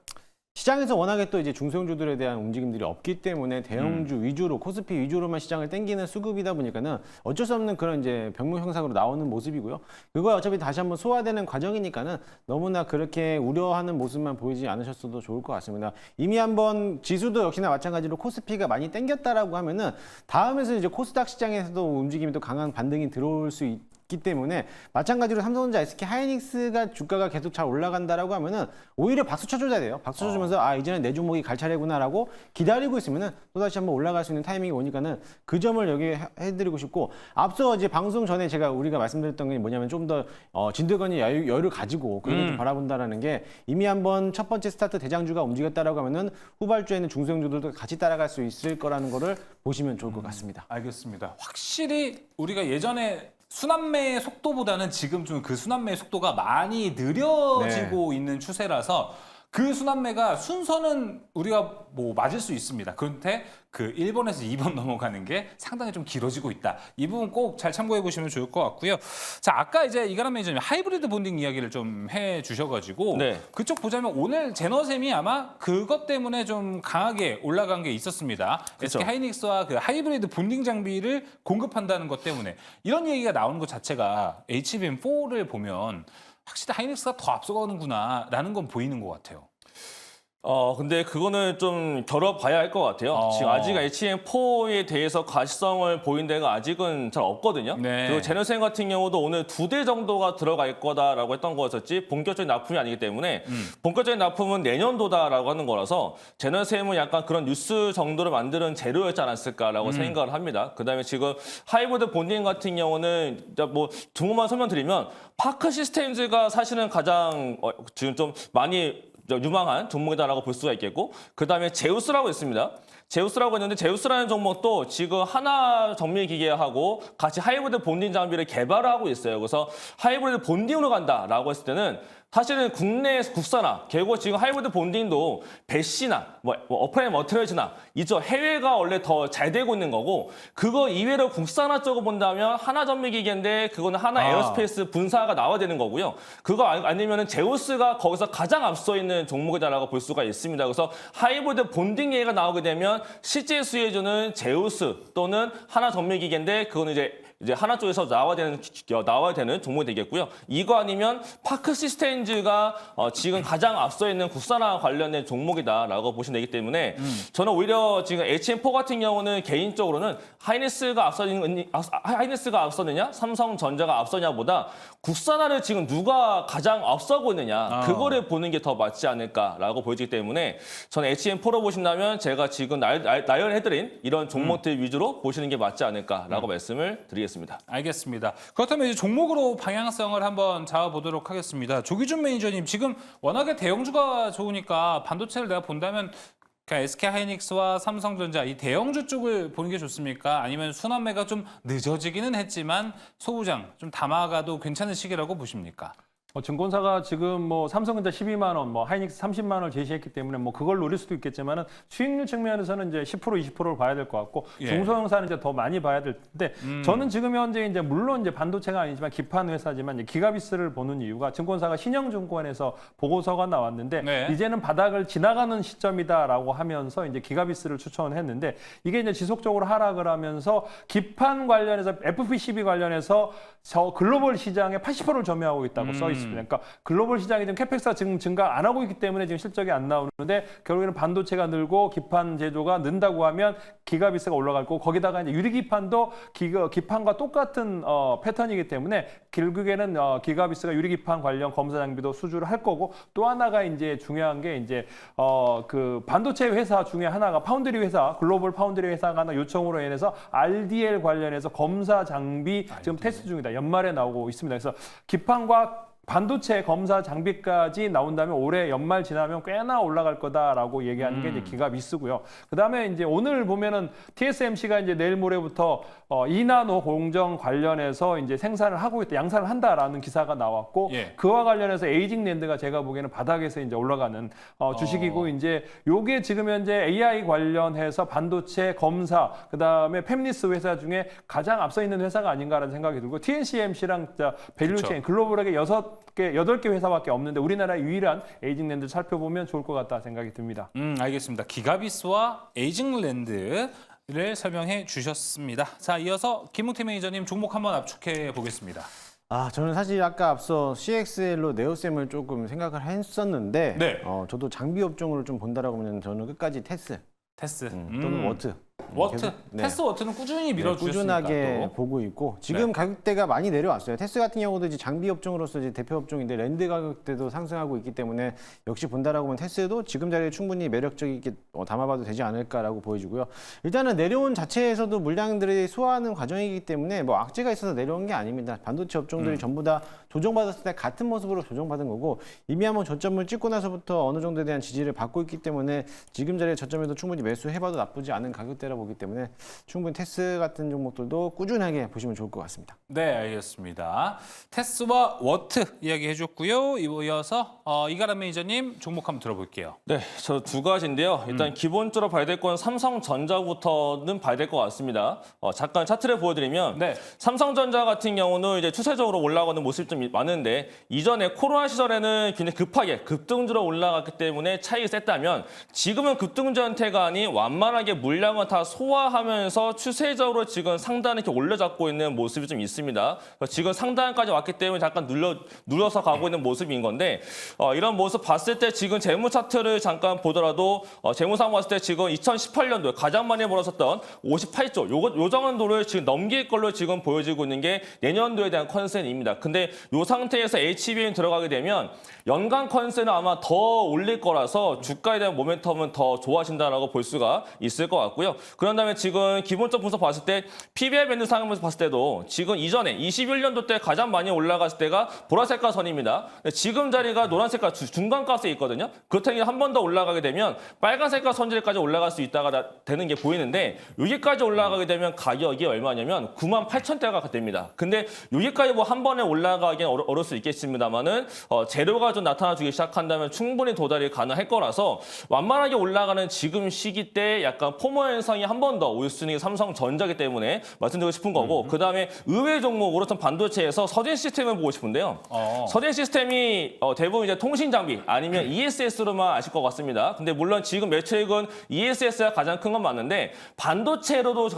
시장에서 워낙에 또 이제 중소형주들에 대한 움직임들이 없기 때문에 대형주 위주로 코스피 위주로만 시장을 땡기는 수급이다 보니까는 어쩔 수 없는 그런 이제 병목 형상으로 나오는 모습이고요. 그거 어차피 다시 한번 소화되는 과정이니까는 너무나 그렇게 우려하는 모습만 보이지 않으셨어도 좋을 것 같습니다. 이미 한번 지수도 역시나 마찬가지로 코스피가 많이 땡겼다라고 하면은 다음에서 이제 코스닥 시장에서도 움직임이 또 강한 반등이 들어올 수 있기 때문에 마찬가지로 삼성전자, SK 하이닉스가 주가가 계속 잘 올라간다라고 하면은 오히려 박수 쳐줘야 돼요. 박수 쳐주면서 아 이제는 내 종목이 갈 차례구나라고 기다리고 있으면은 또 다시 한번 올라갈 수 있는 타이밍이 오니까는 그 점을 여기 해드리고 싶고 앞서 이제 방송 전에 우리가 말씀드렸던 게 뭐냐면 좀 더 진드건이 여유를 가지고 그걸 좀 바라본다라는 게 이미 한번 첫 번째 스타트 대장주가 움직였다라고 하면은 후발주에는 중소형주들도 같이 따라갈 수 있을 거라는 거를 보시면 좋을 것 같습니다. 알겠습니다. 확실히 우리가 예전에 순환매의 속도보다는 지금 좀 그 순환매의 속도가 많이 느려지고 있는 추세라서 그 순환매가 순서는 우리가 뭐 맞을 수 있습니다. 그런데 그 1번에서 2번 넘어가는 게 상당히 좀 길어지고 있다. 이 부분 꼭 잘 참고해 보시면 좋을 것 같고요. 자, 아까 이제 이가람 매니저님 하이브리드 본딩 이야기를 좀 해 주셔가지고 네. 그쪽 보자면 오늘 제너셈이 아마 그것 때문에 좀 강하게 올라간 게 있었습니다. 그쵸. SK 하이닉스와 그 하이브리드 본딩 장비를 공급한다는 것 때문에 이런 얘기가 나오는 것 자체가 HBM4를 보면 확실히 하이닉스가 더 앞서가는구나라는 건 보이는 것 같아요. 근데 그거는 좀 겨뤄봐야 할 것 같아요. 지금 아직 HBM4에 대해서 가시성을 보인 데가 아직은 잘 없거든요. 네. 그리고 제너셈 같은 경우도 오늘 2대 정도가 들어갈 거다라고 했던 거였었지 본격적인 납품이 아니기 때문에 본격적인 납품은 내년도다라고 하는 거라서 제너셈은 약간 그런 뉴스 정도를 만드는 재료였지 않았을까라고 생각을 합니다. 그다음에 지금 하이브리드 본딩 같은 경우는 뭐 종목만 설명드리면 파크 시스템즈가 사실은 가장 지금 좀 많이 유망한 종목이다라고 볼 수가 있겠고 그다음에 제우스라고 있습니다. 제우스라고 했는데 제우스라는 종목도 지금 하나 정밀 기계하고 같이 하이브리드 본딩 장비를 개발하고 있어요. 그래서 하이브리드 본딩으로 간다라고 했을 때는 사실은 국산화, 결국 지금 하이브리드 본딩도 배시나 어프라임 머티리얼즈나 이쪽 해외가 원래 더 잘 되고 있는 거고 그거 이외로 국산화 쪽을 본다면 하나 전미 기계인데 그거는 하나 에어스페이스 분사가 나와야 되는 거고요. 그거 아니면은 제우스가 거기서 가장 앞서 있는 종목이다라고 볼 수가 있습니다. 그래서 하이브리드 본딩 얘기가 나오게 되면 실제 수혜주는 제우스 또는 하나 전미 기계인데 그거는 이제 하나 쪽에서 나와야 되는 종목이 되겠고요. 이거 아니면 파크 시스템즈가 지금 가장 앞서 있는 국산화 관련된 종목이다라고 보시면 되기 때문에 저는 오히려 지금 HM4 같은 경우는 개인적으로는 하이닉스가 앞서느냐 삼성전자가 앞서냐보다 국산화를 지금 누가 가장 앞서고 있느냐 그거를 보는 게 더 맞지 않을까라고 보이기 때문에 저는 HM4로 보신다면 제가 지금 나열해드린 이런 종목들 위주로 보시는 게 맞지 않을까라고 말씀을 드리겠습니다. 드리겠습니다. 알겠습니다. 그렇다면 이제 종목으로 방향성을 한번 잡아보도록 하겠습니다. 조기준 매니저님, 지금 워낙에 대형주가 좋으니까 반도체를 내가 본다면 그냥 SK하이닉스와 삼성전자 이 대형주 쪽을 보는 게 좋습니까? 아니면 순환매가 좀 늦어지기는 했지만 소부장 좀 담아가도 괜찮은 시기라고 보십니까? 증권사가 지금 뭐 삼성전자 12만 원, 뭐 하이닉스 30만 원을 제시했기 때문에 뭐 그걸 노릴 수도 있겠지만은 수익률 측면에서는 이제 10% 20%를 봐야 될 것 같고 예. 중소형사는 이제 더 많이 봐야 될 텐데 저는 지금 현재 이제 물론 이제 반도체가 아니지만 기판 회사지만 이제 기가비스를 보는 이유가 증권사가 신영증권에서 보고서가 나왔는데 네. 이제는 바닥을 지나가는 시점이다라고 하면서 이제 기가비스를 추천했는데 이게 이제 지속적으로 하락을 하면서 기판 관련해서 FPCB 관련해서 저 글로벌 시장의 80%를 점유하고 있다고 써 있습니다. 그러니까 글로벌 시장이 지금 캐펙스가 지금 증가 안 하고 있기 때문에 지금 실적이 안 나오는데 결국에는 반도체가 늘고 기판 제조가 는다고 하면 기가비스가 올라갈 거고 거기다가 이제 유리기판도 기판과 똑같은 패턴이기 때문에 결국에는 기가비스가 유리기판 관련 검사 장비도 수주를 할 거고 또 하나가 이제 중요한 게 이제 그 반도체 회사 중에 하나가 파운드리 회사 글로벌 파운드리 회사가 하나 요청으로 인해서 RDL 관련해서 검사 장비 지금 테스트 중이다. 연말에 나오고 있습니다. 그래서 기판과 반도체 검사 장비까지 나온다면 올해 연말 지나면 꽤나 올라갈 거다라고 얘기하는 게 이제 기가비스고요. 그다음에 이제 오늘 보면은 TSMC가 이제 내일 모레부터 2나노 공정 관련해서 이제 생산을 하고 있다, 양산을 한다라는 기사가 나왔고 예. 그와 관련해서 에이징랜드가 제가 보기에는 바닥에서 이제 올라가는 주식이고 이제 요게 지금 현재 AI 관련해서 반도체 검사 그다음에 팹리스 회사 중에 가장 앞서 있는 회사가 아닌가라는 생각이 들고 TSMC랑 밸류체인 글로벌하게 8개 회사밖에 없는데 우리나라의 유일한 에이징랜드 살펴보면 좋을 것 같다 생각이 듭니다. 알겠습니다. 기가비스와 에이징랜드를 설명해 주셨습니다. 자, 이어서 김웅태 매니저님 종목 한번 압축해 보겠습니다. 저는 사실 아까 앞서 CXL로 네오셈을 조금 생각을 했었는데 네. 저도 장비 업종으로 좀 본다라고 하면 저는 끝까지 테스 테스 또는 워트. 워트, 계속, 네. 테스 워트는 꾸준히 밀어주셨으니까 꾸준하게 또. 보고 있고 지금 네. 가격대가 많이 내려왔어요. 테스 같은 경우도 이제 장비 업종으로서 이제 대표 업종인데 랜드 가격대도 상승하고 있기 때문에 역시 본다라고 하면 테스도 지금 자리에 충분히 매력적이게 담아봐도 되지 않을까라고 보여지고요. 일단은 내려온 자체에서도 물량들이 소화하는 과정이기 때문에 뭐 악재가 있어서 내려온 게 아닙니다. 반도체 업종들이 전부 다 조정받았을 때 같은 모습으로 조정받은 거고 이미 한번 저점을 찍고 나서부터 어느 정도에 대한 지지를 받고 있기 때문에 지금 자리에 저점에도 충분히 매수해봐도 나쁘지 않은 가격대라 보기 때문에 충분히 테스 같은 종목들도 꾸준하게 보시면 좋을 것 같습니다. 네, 알겠습니다. 테스와 워트 이야기 해줬고요. 이어서 이가람 매니저님 종목 한번 들어볼게요. 네, 저 두 가지인데요. 일단 기본적으로 봐야 될 건 삼성전자부터는 봐야 될 것 같습니다. 잠깐 차트를 보여드리면 네. 삼성전자 같은 경우는 이제 추세적으로 올라가는 모습이 좀 많은데 이전에 코로나 시절에는 굉장히 급하게 급등주로 올라갔기 때문에 차익이 셌다면 지금은 급등주 형태가 아닌 완만하게 물량을 다 소화하면서 추세적으로 지금 상단에 이렇게 올려잡고 있는 모습이 좀 있습니다. 지금 상단까지 왔기 때문에 잠깐 눌러서 가고 있는 모습인 건데 이런 모습 봤을 때 지금 재무 차트를 잠깐 보더라도 재무상 봤을 때 지금 2018년도에 가장 많이 벌었었던 58조 요 정도를 지금 넘길 걸로 지금 보여지고 있는 게 내년도에 대한 컨센입니다. 근데 이 상태에서 HBM 들어가게 되면 연간 컨센은 아마 더 올릴 거라서 주가에 대한 모멘텀은 더 좋아진다라고 볼 수가 있을 것 같고요. 그런 다음에 지금 기본적 분석 봤을 때 PBR 밴드 상황에서 봤을 때도 지금 이전에 21년도 때 가장 많이 올라갔을 때가 보라색깔 선입니다. 지금 자리가 노란색깔 중간가스에 있거든요. 그렇다면 한 번 더 올라가게 되면 빨간색깔 선질까지 올라갈 수 있다가 되는 게 보이는데 여기까지 올라가게 되면 가격이 얼마냐면 98,000대가 됩니다. 근데 여기까지 뭐 한 번에 올라가기는 어려울 수 있겠습니다만은 재료가 좀 나타나주기 시작한다면 충분히 도달이 가능할 거라서 완만하게 올라가는 지금 시기 때 약간 포모 현상이 한 번 더 올 수 있는 게 삼성전자기 때문에 말씀드리고 싶은 거고 그다음에 의외 종목으로 좀 반도체에서 서진 시스템을 보고 싶은데요. 서진 시스템이 대부분 이제 통신 장비 아니면 ESS로만 아실 것 같습니다. 근데 물론 지금 매출액은 ESS가 가장 큰 건 맞는데 반도체로도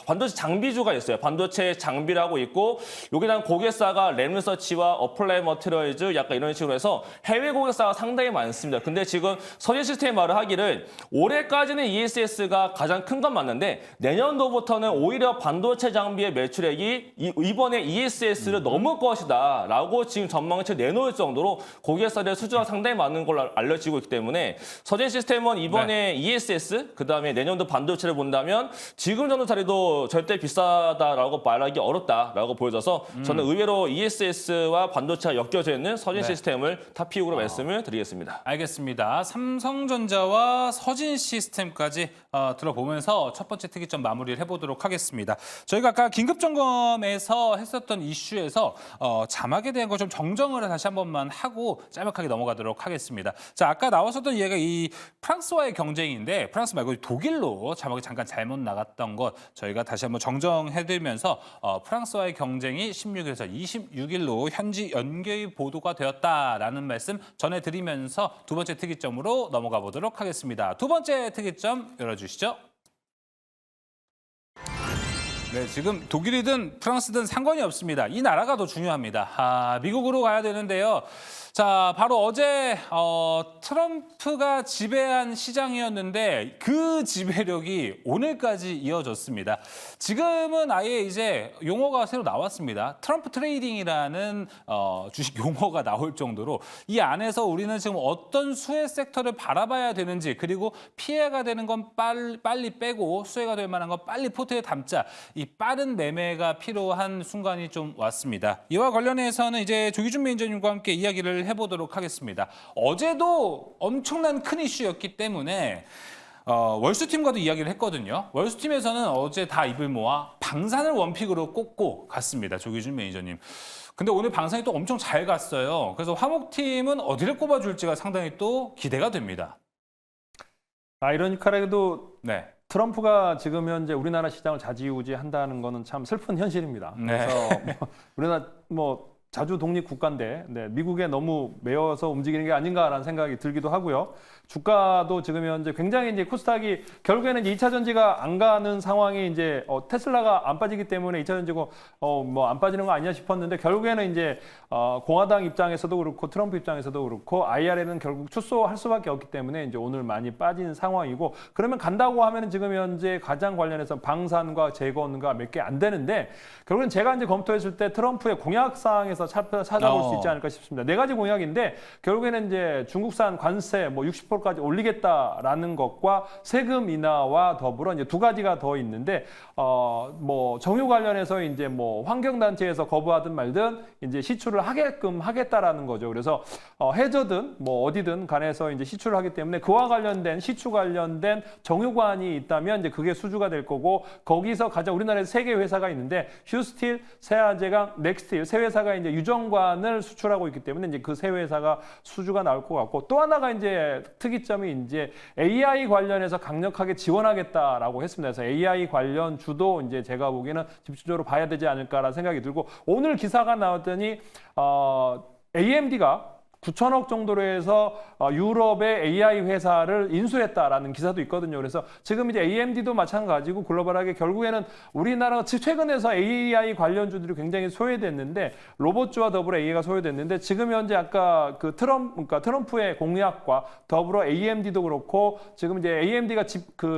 반도체 장비주가 있어요. 반도체 장비라고 있고 여기랑 고객사가 램 램서치와 어플라이 머티리얼즈 약간 이런 식으로 해서 해외 고객사가 상당히 많습니다. 근데 지금 서진 시스템이 말을 하기를 올해까지는 ESS가 가장 큰 건 맞는데 내년도부터는 오히려 반도체 장비의 매출액이 이번에 ESS를 넘을 것이다 라고 지금 전망치 내놓을 정도로 고객사들의 수주가 상당히 많은 걸로 알려지고 있기 때문에 서진 시스템은 이번에 ESS 그다음에 내년도 반도체를 본다면 지금 정도 자리도 절대 비싸다라고 말하기 어렵다라고 보여져서 저는 의외로 ESS와 반도체가 엮여져 있는 서진 시스템을 탑픽으로 말씀을 드리겠습니다. 알겠습니다. 삼성전자와 서진 시스템까지 들어보면서 첫 번째 특이점 마무리를 해보도록 하겠습니다. 저희가 아까 긴급점검에서 했었던 이슈에서 자막에 대한 거 좀 정정을 다시 한 번만 하고 짤막하게 넘어가도록 하겠습니다. 자, 아까 나왔었던 이야기가 이 프랑스와의 경쟁인데 프랑스 말고 독일로 자막이 잠깐 잘못 나갔던 것 저희가 다시 한번 정정해드리면서 프랑스와의 경쟁이 16일에서 26일로 현지 연계의 보도가 되었다라는 말씀 전해드리면서 두 번째 특이점으로 넘어가 보도록 하겠습니다. 두 번째 특이점 열어주시죠. 네, 지금 독일이든 프랑스든 상관이 없습니다. 이 나라가 더 중요합니다. 미국으로 가야 되는데요. 자, 바로 어제 트럼프가 지배한 시장이었는데 그 지배력이 오늘까지 이어졌습니다. 지금은 아예 이제 용어가 새로 나왔습니다. 트럼프 트레이딩이라는 주식 용어가 나올 정도로 이 안에서 우리는 지금 어떤 수혜 섹터를 바라봐야 되는지 그리고 피해가 되는 건 빨리 빼고 수혜가 될 만한 건 빨리 포트에 담자. 이 빠른 매매가 필요한 순간이 좀 왔습니다. 이와 관련해서는 이제 조기준 매니저님과 함께 이야기를 해보도록 하겠습니다. 어제도 엄청난 큰 이슈였기 때문에 월수팀과도 이야기를 했거든요. 월수팀에서는 어제 다 입을 모아 방산을 원픽으로 꼽고 갔습니다. 조기준 매니저님. 근데 오늘 방산이 또 엄청 잘 갔어요. 그래서 화목팀은 어디를 꼽아줄지가 상당히 또 기대가 됩니다. 아이러니컬하게도 네. 트럼프가 지금 현재 우리나라 시장을 좌지우지한다는 거는 참 슬픈 현실입니다. 네. 그래서 우리나라 자주 독립 국가인데 미국에 너무 매여서 움직이는 게 아닌가라는 생각이 들기도 하고요. 주가도 지금 현재 굉장히 이제 코스닥이 결국에는 이제 2차 전지가 안 가는 상황이 이제 테슬라가 안 빠지기 때문에 2차 전지고 안 빠지는 거 아니냐 싶었는데 결국에는 이제 공화당 입장에서도 그렇고 트럼프 입장에서도 그렇고 IRA는 결국 출소할 수밖에 없기 때문에 이제 오늘 많이 빠진 상황이고 그러면 간다고 하면은 지금 현재 가장 관련해서 방산과 재건과 몇 개 안 되는데 결국엔 제가 이제 검토했을 때 트럼프의 공약 사항에서 찾아볼 수 있지 않을까 싶습니다. 네 가지 공약인데 결국에는 이제 중국산 관세 60%까지 올리겠다라는 것과 세금 인하와 더불어 이제 두 가지가 더 있는데 정유 관련해서 이제 환경 단체에서 거부하든 말든 이제 시출을 하게끔 하겠다라는 거죠. 그래서 해저든 어디든 간에서 이제 시출을 하기 때문에 그와 관련된 시추 관련된 정유관이 있다면 이제 그게 수주가 될 거고 거기서 가장 우리나라에 세 개 회사가 있는데 휴스틸, 세아제강, 넥스틸 세 회사가 이제 유정관을 수출하고 있기 때문에 이제 그 세 회사가 수주가 나올 것 같고 또 하나가 이제 특이점이 이제 AI 관련해서 강력하게 지원하겠다라고 했습니다. 그래서 AI 관련 주도 이제 제가 보기에는 집중적으로 봐야 되지 않을까라는 생각이 들고 오늘 기사가 나왔더니 AMD가 9천억 정도로 해서 유럽의 AI 회사를 인수했다라는 기사도 있거든요. 그래서 지금 이제 AMD도 마찬가지고 글로벌하게 결국에는 우리나라가 최근에서 AI 관련주들이 굉장히 소외됐는데 로봇주와 더불어 AI가 소외됐는데 지금 현재 아까 그러니까 트럼프의 공약과 더불어 AMD도 그렇고 지금 이제 AMD가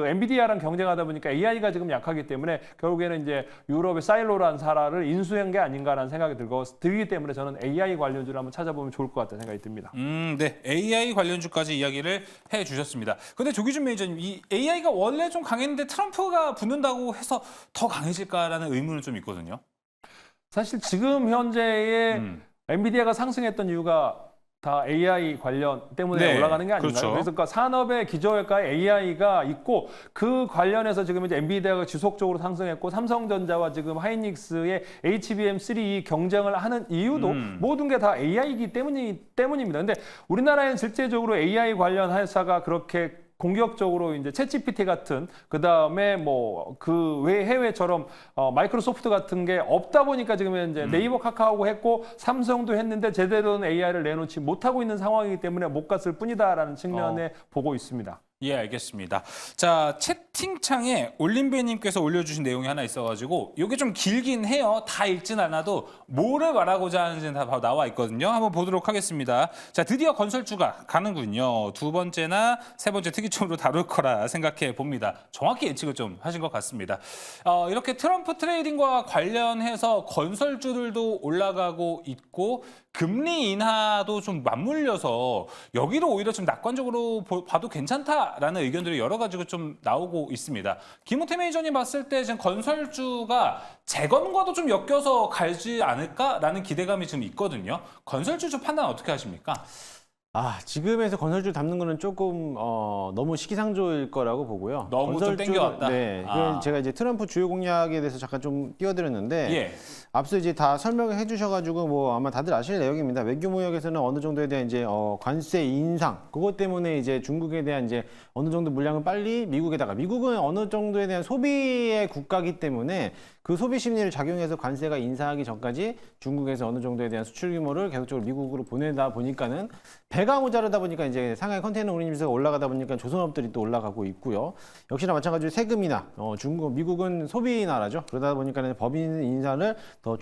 엔비디아랑 경쟁하다 보니까 AI가 지금 약하기 때문에 결국에는 이제 유럽의 사일로라는 사라를 인수한 게 아닌가라는 생각이 들기 때문에 저는 AI 관련주를 한번 찾아보면 좋을 것 같다는 생각이 듭니다. 네. AI 관련주까지 이야기를 해주셨습니다. 근데 조기준 매니저님, 이 AI가 원래 좀 강했는데 트럼프가 붙는다고 해서 더 강해질까라는 의문은 좀 있거든요. 사실 지금 현재의 엔비디아가 상승했던 이유가 다 AI 관련 때문에 네, 올라가는 게 아닌가요? 그렇죠. 그래서 그러니까 산업의 기저효과에 AI가 있고 그 관련해서 지금 이제 엔비디아가 지속적으로 상승했고 삼성전자와 지금 하이닉스의 HBM3 경쟁을 하는 이유도 모든 게 다 AI이기 때문입니다. 근데 우리나라에는 실제적으로 AI 관련 회사가 그렇게 공격적으로 이제 챗GPT 같은 그다음에 그 외 해외처럼 마이크로소프트 같은 게 없다 보니까 지금 이제 네이버 카카오고 했고 삼성도 했는데 제대로 된 AI를 내놓지 못하고 있는 상황이기 때문에 못 갔을 뿐이다라는 측면에 보고 있습니다. 예, 알겠습니다. 자, 채팅창에 올림배님께서 올려주신 내용이 하나 있어가지고 이게 좀 길긴 해요. 다 읽진 않아도 뭐를 말하고자 하는지는 다 바로 나와 있거든요. 한번 보도록 하겠습니다. 자, 드디어 건설주가 가는군요. 두 번째나 세 번째 특이점으로 다룰 거라 생각해 봅니다. 정확히 예측을 좀 하신 것 같습니다. 이렇게 트럼프 트레이딩과 관련해서 건설주들도 올라가고 있고 금리 인하도 좀 맞물려서 여기를 오히려 좀 낙관적으로 봐도 괜찮다라는 의견들이 여러 가지가 좀 나오고 있습니다. 김우태 매니저님 봤을 때 지금 건설주가 재건과도 좀 엮여서 가지 않을까라는 기대감이 지금 있거든요. 건설주 좀 판단 어떻게 하십니까? 지금에서 건설주 담는 거는 조금 너무 시기상조일 거라고 보고요. 너무 좀 땡겨왔다. 네, 그걸 제가 이제 트럼프 주요 공약에 대해서 잠깐 좀 띄워드렸는데 예. 앞서 이제 다 설명을 해주셔가지고 뭐 아마 다들 아실 내용입니다. 외교 무역에서는 어느 정도에 대한 이제 관세 인상 그것 때문에 이제 중국에 대한 이제 어느 정도 물량을 빨리 미국에다가 미국은 어느 정도에 대한 소비의 국가이기 때문에 그 소비 심리를 작용해서 관세가 인상하기 전까지 중국에서 어느 정도에 대한 수출 규모를 계속적으로 미국으로 보내다 보니까는 배가 모자르다 보니까 이제 상하이 컨테이너 운임지수가 올라가다 보니까 조선업들이 또 올라가고 있고요. 역시나 마찬가지로 세금이나 미국은 소비 나라죠. 그러다 보니까는 법인 인상을 더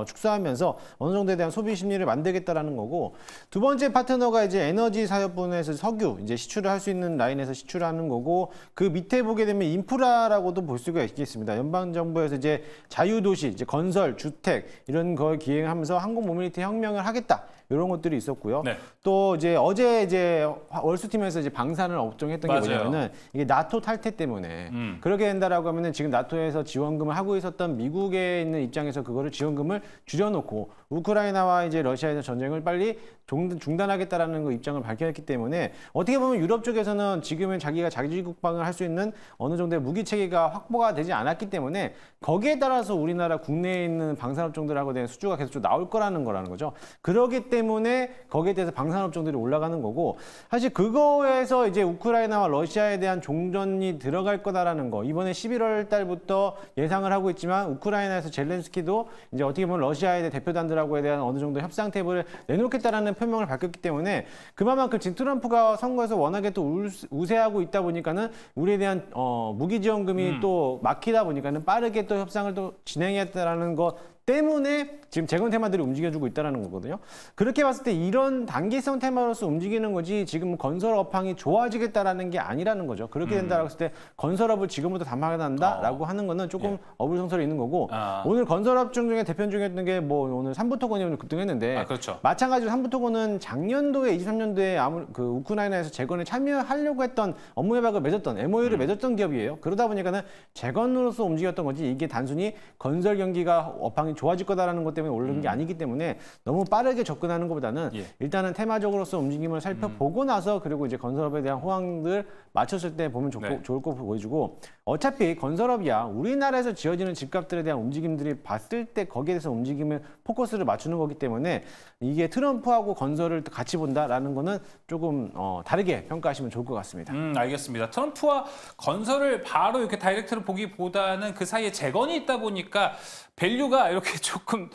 축소하면서 어느 정도에 대한 소비 심리를 만들겠다라는 거고 두 번째 파트너가 이제 에너지 사업분에서 석유 이제 시출을 할 수 있는 라인에서 시출하는 거고 그 밑에 보게 되면 인프라라고도 볼 수가 있겠습니다. 연방 정부에서 이제 자유도시, 이제 건설, 주택 이런 걸 기획하면서 항공 모빌리티 혁명을 하겠다. 이런 것들이 있었고요. 네. 또 이제 어제 이제 월수팀에서 이제 방산을 업종했던 게 맞아요. 뭐냐면은 이게 나토 탈퇴 때문에 그렇게 된다라고 하면은 지금 나토에서 지원금을 하고 있었던 미국에 있는 입장에서 그거를 지원금을 줄여놓고 우크라이나와 이제 러시아에서 전쟁을 빨리 중단하겠다라는 그 입장을 밝혔기 때문에 어떻게 보면 유럽 쪽에서는 지금은 자기가 자기 국방을 할 수 있는 어느 정도의 무기 체계가 확보가 되지 않았기 때문에 거기에 따라서 우리나라 국내에 있는 방산업종들하고 대한 수주가 계속 좀 나올 거라는 거죠. 그러기 때문에 거기에 대해서 방산업종들이 올라가는 거고 사실 그거에서 이제 우크라이나와 러시아에 대한 종전이 들어갈 거다라는 거 이번에 11월 달부터 예상을 하고 있지만 우크라이나에서 젤렌스키도 이제 어떻게 보면 러시아의 대표단들하고에 대한 어느 정도 협상 테이블을 내놓겠다라는 표명을 밝혔기 때문에 그만큼 지금 트럼프가 선거에서 워낙에 또 우세하고 있다 보니까는 우리에 대한 무기 지원금이 또 막히다 보니까는 빠르게 또 협상을 또 진행했다라는 것 때문에 지금 재건 테마들이 움직여주고 있다는 거거든요. 그렇게 봤을 때 이런 단기성 테마로서 움직이는 거지 지금 건설 업황이 좋아지겠다라는 게 아니라는 거죠. 그렇게 된다고 했을 때 건설업을 지금부터 담아간다라고 하는 거는 조금 어불성설이 있는 거고 오늘 건설업종 중에 대표적이었던 게 뭐 오늘 삼부토건이 오늘 급등했는데 그렇죠. 마찬가지로 삼부토건은 작년도에 23년도에 그 우크라이나에서 재건에 참여하려고 했던 업무 협약을 맺었던 MOU를 맺었던 기업이에요. 그러다 보니까는 재건으로서 움직였던 거지 이게 단순히 건설 경기가 업황이 좋아질 거다라는 것 때문에 오르는 게 아니기 때문에 너무 빠르게 접근하는 것보다는 일단은 테마적으로서 움직임을 살펴보고 나서 그리고 이제 건설업에 대한 호황들 맞췄을 때 보면 좋을 거 보여주고 어차피 건설업이야 우리나라에서 지어지는 집값들에 대한 움직임들이 봤을 때 거기에 대해서 움직임을 포커스를 맞추는 거기 때문에 이게 트럼프하고 건설을 같이 본다라는 거는 조금 다르게 평가하시면 좋을 것 같습니다. 알겠습니다. 트럼프와 건설을 바로 이렇게 다이렉트로 보기보다는 그 사이에 재건이 있다 보니까 밸류가 이렇게 조금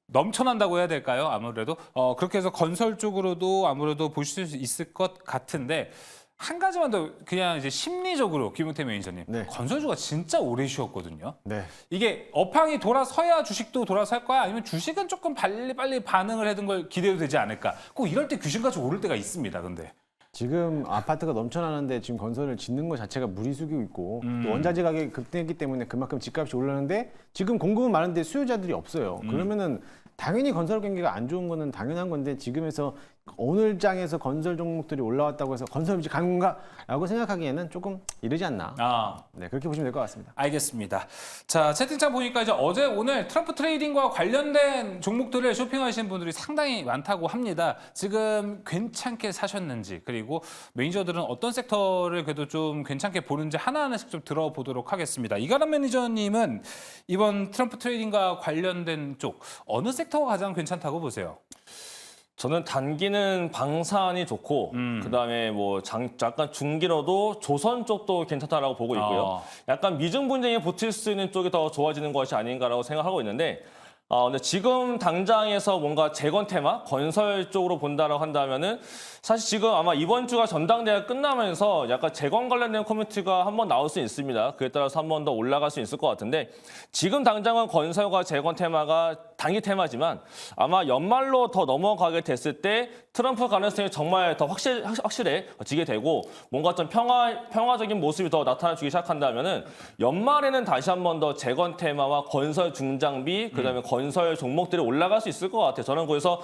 넘쳐난다고 해야 될까요? 아무래도 그렇게 해서 건설 쪽으로도 아무래도 보실 수 있을 것 같은데 한 가지만 더 그냥 이제 심리적으로 김우태 매니저님 네. 건설주가 진짜 오래 쉬었거든요. 네. 이게 업황이 돌아서야 주식도 돌아설 거야 아니면 주식은 조금 빨리 반응을 해둔 걸 기대도 되지 않을까? 꼭 이럴 때 귀신같이 오를 때가 있습니다. 근데 지금 아파트가 넘쳐나는데 지금 건설을 짓는 것 자체가 무리수기고 있고 또 원자재 가격이 급등했기 때문에 그만큼 집값이 올랐는데 지금 공급은 많은데 수요자들이 없어요. 그러면은 당연히 건설 경기가 안 좋은 거는 당연한 건데 지금에서 오늘 장에서 건설 종목들이 올라왔다고 해서 건설 이제 가는 건가라고 생각하기에는 조금 이르지 않나. 네, 그렇게 보시면 될 것 같습니다. 알겠습니다. 자, 채팅창 보니까 이제 어제 오늘 트럼프 트레이딩과 관련된 종목들을 쇼핑하시는 분들이 상당히 많다고 합니다. 지금 괜찮게 사셨는지 그리고 매니저들은 어떤 섹터를 그래도 좀 괜찮게 보는지 하나하나씩 좀 들어보도록 하겠습니다. 이가람 매니저님은 이번 트럼프 트레이딩과 관련된 쪽 어느 섹터가 가장 괜찮다고 보세요? 저는 단기는 방산이 좋고 그다음에 뭐 약간 중기로도 조선 쪽도 괜찮다라고 보고 있고요. 약간 미중 분쟁에 버틸 수 있는 쪽이 더 좋아지는 것이 아닌가라고 생각하고 있는데 근데 지금 당장에서 뭔가 재건 테마, 건설 쪽으로 본다라고 한다면은 사실 지금 아마 이번 주가 전당대회가 끝나면서 약간 재건 관련된 커뮤니티가 한번 나올 수 있습니다. 그에 따라서 한 번 더 올라갈 수 있을 것 같은데 지금 당장은 건설과 재건 테마가 단기 테마지만 아마 연말로 더 넘어가게 됐을 때 트럼프 가능성이 정말 더 확실해지게 되고 뭔가 좀 평화적인 모습이 더 나타나주기 시작한다면은 연말에는 다시 한 번 더 재건 테마와 건설 중장비 그다음에 건설 종목들이 올라갈 수 있을 것 같아요. 저는 그래서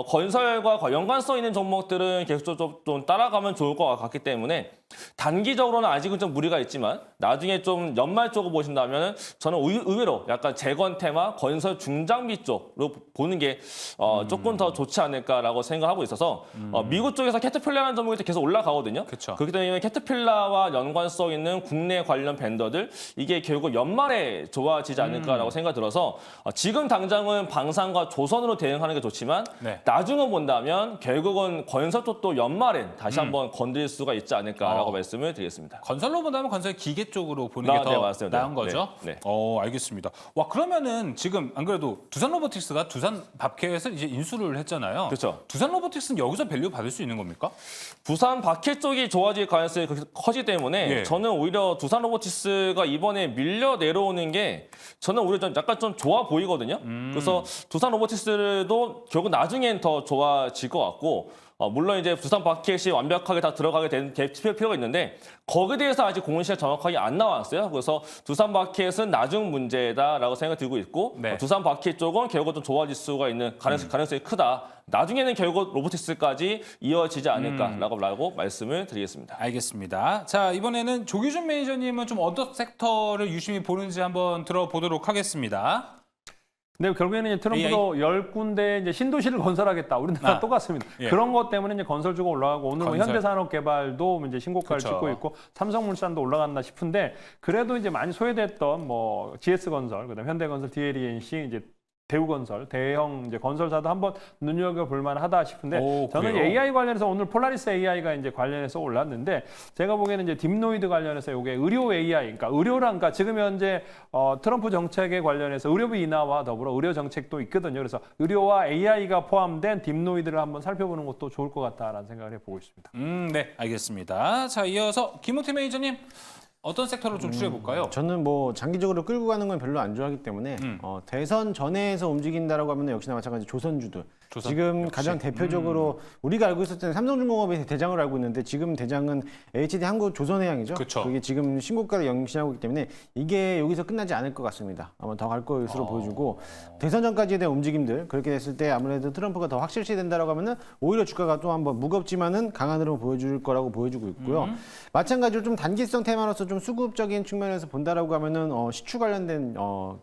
건설과 연관성 있는 종목들은 계속 좀 따라가면 좋을 것 같기 때문에 단기적으로는 아직은 좀 무리가 있지만 나중에 좀 연말 쪽으로 보신다면 저는 의외로 약간 재건 테마, 건설 중장비 쪽으로 보는 게 조금 더 좋지 않을까라고 생각하고 있어서 미국 쪽에서 캐터필라라는 종목이 계속 올라가거든요. 그쵸. 그렇기 때문에 캐터필라와 연관성 있는 국내 관련 밴더들 이게 결국 연말에 좋아지지 않을까라고 생각 들어서 지금 당장은 방산과 조선으로 대응하는 게 좋지만 네. 나중을 본다면 결국은 건설 쪽도 연말엔 다시 한번 건드릴 수가 있지 않을까라고 말씀을 드리겠습니다. 건설로 본다면 건설 기계 쪽으로 보는 게 네, 더 맞습니다. 나은 거죠? 네, 네. 알겠습니다. 와, 그러면은 지금 안 그래도 두산 로보틱스가 두산 밥캐에서 이제 인수를 했잖아요. 그렇죠. 두산 로보틱스는 여기서 밸류 받을 수 있는 겁니까? 부산 바퀴 쪽이 좋아질 가능성이 그렇게 커지기 때문에 예. 저는 오히려 두산 로보티스가 이번에 밀려 내려오는 게 저는 오히려 좀 약간 좀 좋아 보이거든요. 그래서 두산 로보티스도 결국 나중엔 더 좋아질 것 같고 물론 이제 두산 바켓이 완벽하게 다 들어가게 될 필요가 있는데 거기에 대해서 아직 공시가 정확하게 안 나왔어요. 그래서 두산 바켓은 나중 문제다라고 생각이 들고 있고 네. 두산 바켓 쪽은 결국 좀 좋아질 수가 있는 가능성이 크다. 나중에는 결국 로보틱스까지 이어지지 않을까라고 말씀을 드리겠습니다. 알겠습니다. 자, 이번에는 조기준 매니저님은 좀 어떤 섹터를 유심히 보는지 한번 들어보도록 하겠습니다. 근데 결국에는 이제 트럼프도 10군데 이제 신도시를 건설하겠다. 우리나라 똑같습니다. 예. 그런 것 때문에 이제 건설주가 올라가고 오늘 뭐 건설. 현대산업개발도 이제 신고가를 그렇죠. 찍고 있고 삼성물산도 올라갔나 싶은데 그래도 이제 많이 소외됐던 뭐 GS건설, 그다음 현대건설, DLENC 이제 대우건설, 대형 이제 건설사도 한번 눈여겨볼 만하다 싶은데 저는 그래요? AI 관련해서 오늘 폴라리스 AI가 이제 관련해서 올랐는데 제가 보기에는 이제 딥노이드 관련해서 이게 의료 AI, 그러니까 의료랑 지금 현재 트럼프 정책에 관련해서 의료비 인하와 더불어 의료 정책도 있거든요. 그래서 의료와 AI가 포함된 딥노이드를 한번 살펴보는 것도 좋을 것 같다라는 생각을 해보고 있습니다. 네, 알겠습니다. 자, 이어서 김우태 매니저님 어떤 섹터로 좀 추려볼까요? 저는 뭐 장기적으로 끌고 가는 건 별로 안 좋아하기 때문에 대선 전에서 움직인다라고 하면 역시나 마찬가지 조선주들. 지금 가장 대표적으로 우리가 알고 있었을 때는 삼성중공업의 대장을 알고 있는데 지금 대장은 HD 한국조선해양이죠. 그쵸. 그게 지금 신고가를 영신하고 있기 때문에 이게 여기서 끝나지 않을 것 같습니다. 아마 더 갈 것으로 보여주고 대선 전까지에 대한 움직임들 그렇게 됐을 때 아무래도 트럼프가 더 확실시 된다라고 하면은 오히려 주가가 또 한번 무겁지만은 강한 흐름을 보여줄 거라고 보여주고 있고요. 마찬가지로 좀 단기성 테마로서 좀 수급적인 측면에서 본다라고 하면은 시추 관련된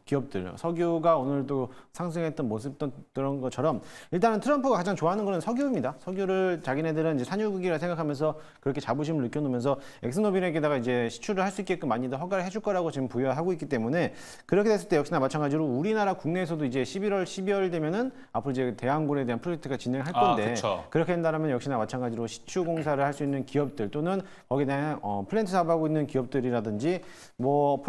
기업들 석유가 오늘도 상승했던 모습 그런 것처럼 일단은 트럼프가 가장 좋아하는 거는 석유입니다. 석유를 자기네들은 이제 산유국이라 생각하면서 그렇게 자부심을 느껴놓으면서 엑스노빌에게다가 이제 시추를 할 수 있게끔 많이 더 허가를 해줄 거라고 지금 부여하고 있기 때문에 그렇게 됐을 때 역시나 마찬가지로 우리나라 국내에서도 이제 11월, 12월 되면은 앞으로 이제 대항군에 대한 프로젝트가 진행할 건데 그렇게 된다면 역시나 마찬가지로 시추 공사를 할 수 있는 기업들 또는 거기에 대한 플랜트 사업하고 있는 기업들이라든지 뭐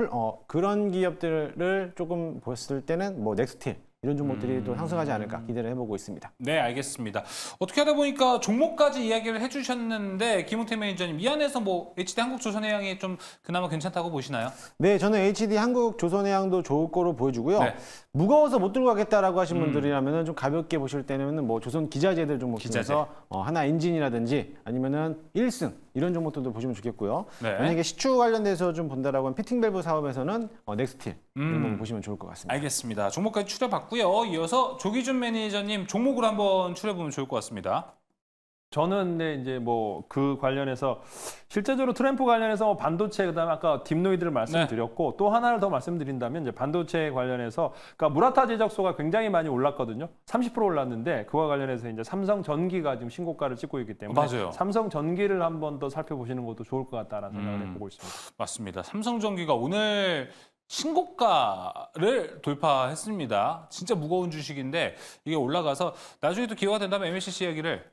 그런 기업들을 조금 봤을 때는 뭐 넥스틸 이런 종목들이 또 상승하지 않을까 기대를 해보고 있습니다. 네, 알겠습니다. 어떻게 하다 보니까 종목까지 이야기를 해주셨는데 김우태 매니저님 이 안에서 뭐 HD 한국조선해양이 좀 그나마 괜찮다고 보시나요? 네, 저는 HD 한국조선해양도 좋을 거로 보여주고요. 네. 무거워서 못 들고 가겠다라고 하신 분들이라면 좀 가볍게 보실 때는 뭐 조선 기자재들 종목 중에서 하나 엔진이라든지 아니면은 1승 이런 종목들도 보시면 좋겠고요. 네. 만약에 시추 관련돼서 좀 본다라고 하면 피팅밸브 사업에서는 넥스틸 이런 거 보시면 좋을 것 같습니다. 알겠습니다. 종목까지 추려봤고요. 이어서 조기준 매니저님 종목을 한번 추려보면 좋을 것 같습니다. 저는 근데 이제 뭐 그 관련해서 실제적으로 트램프 관련해서 반도체 그다음에 아까 딥노이드를 말씀드렸고 또 하나를 더 말씀드린다면 이제 반도체 관련해서 그러니까 무라타 제작소가 굉장히 많이 올랐거든요. 30% 올랐는데 그와 관련해서 이제 삼성전기가 지금 신고가를 찍고 있기 때문에 맞아요. 삼성전기를 한번 더 살펴보시는 것도 좋을 것 같다라는 생각을 해보고 있습니다. 맞습니다. 삼성전기가 오늘 신고가를 돌파했습니다. 진짜 무거운 주식인데 이게 올라가서 나중에 또 기회가 된다면 MLCC 이야기를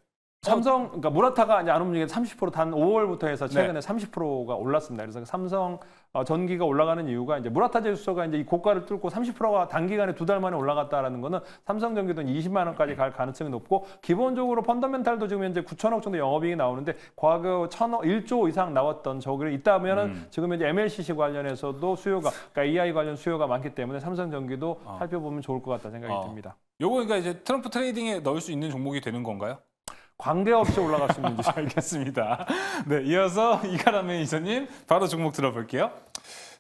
삼성, 그러니까 무라타가 이제 안 움직이는 30%단 5월부터 해서 최근에 30%가 올랐습니다. 그래서 삼성 전기가 올라가는 이유가 이제 무라타 제휴소가 이제 이 고가를 뚫고 30%가 단기간에 2달 만에 올라갔다라는 거는 삼성전기도 20만 원까지 갈 가능성이 높고 기본적으로 펀더멘탈도 지금 현재 9천억 정도 영업이익이 나오는데 과거 1조 이상 나왔던 저기를 있다면은 지금 현재 MLCC 관련해서도 수요가 그러니까 AI 관련 수요가 많기 때문에 삼성전기도 살펴보면 좋을 것 같다 생각이 듭니다. 요거 그러니까 이제 트럼프 트레이딩에 넣을 수 있는 종목이 되는 건가요? 관계없이 올라갈 수 있는지 알겠습니다. 네, 이어서 이가람 매니저님 바로 종목 들어볼게요.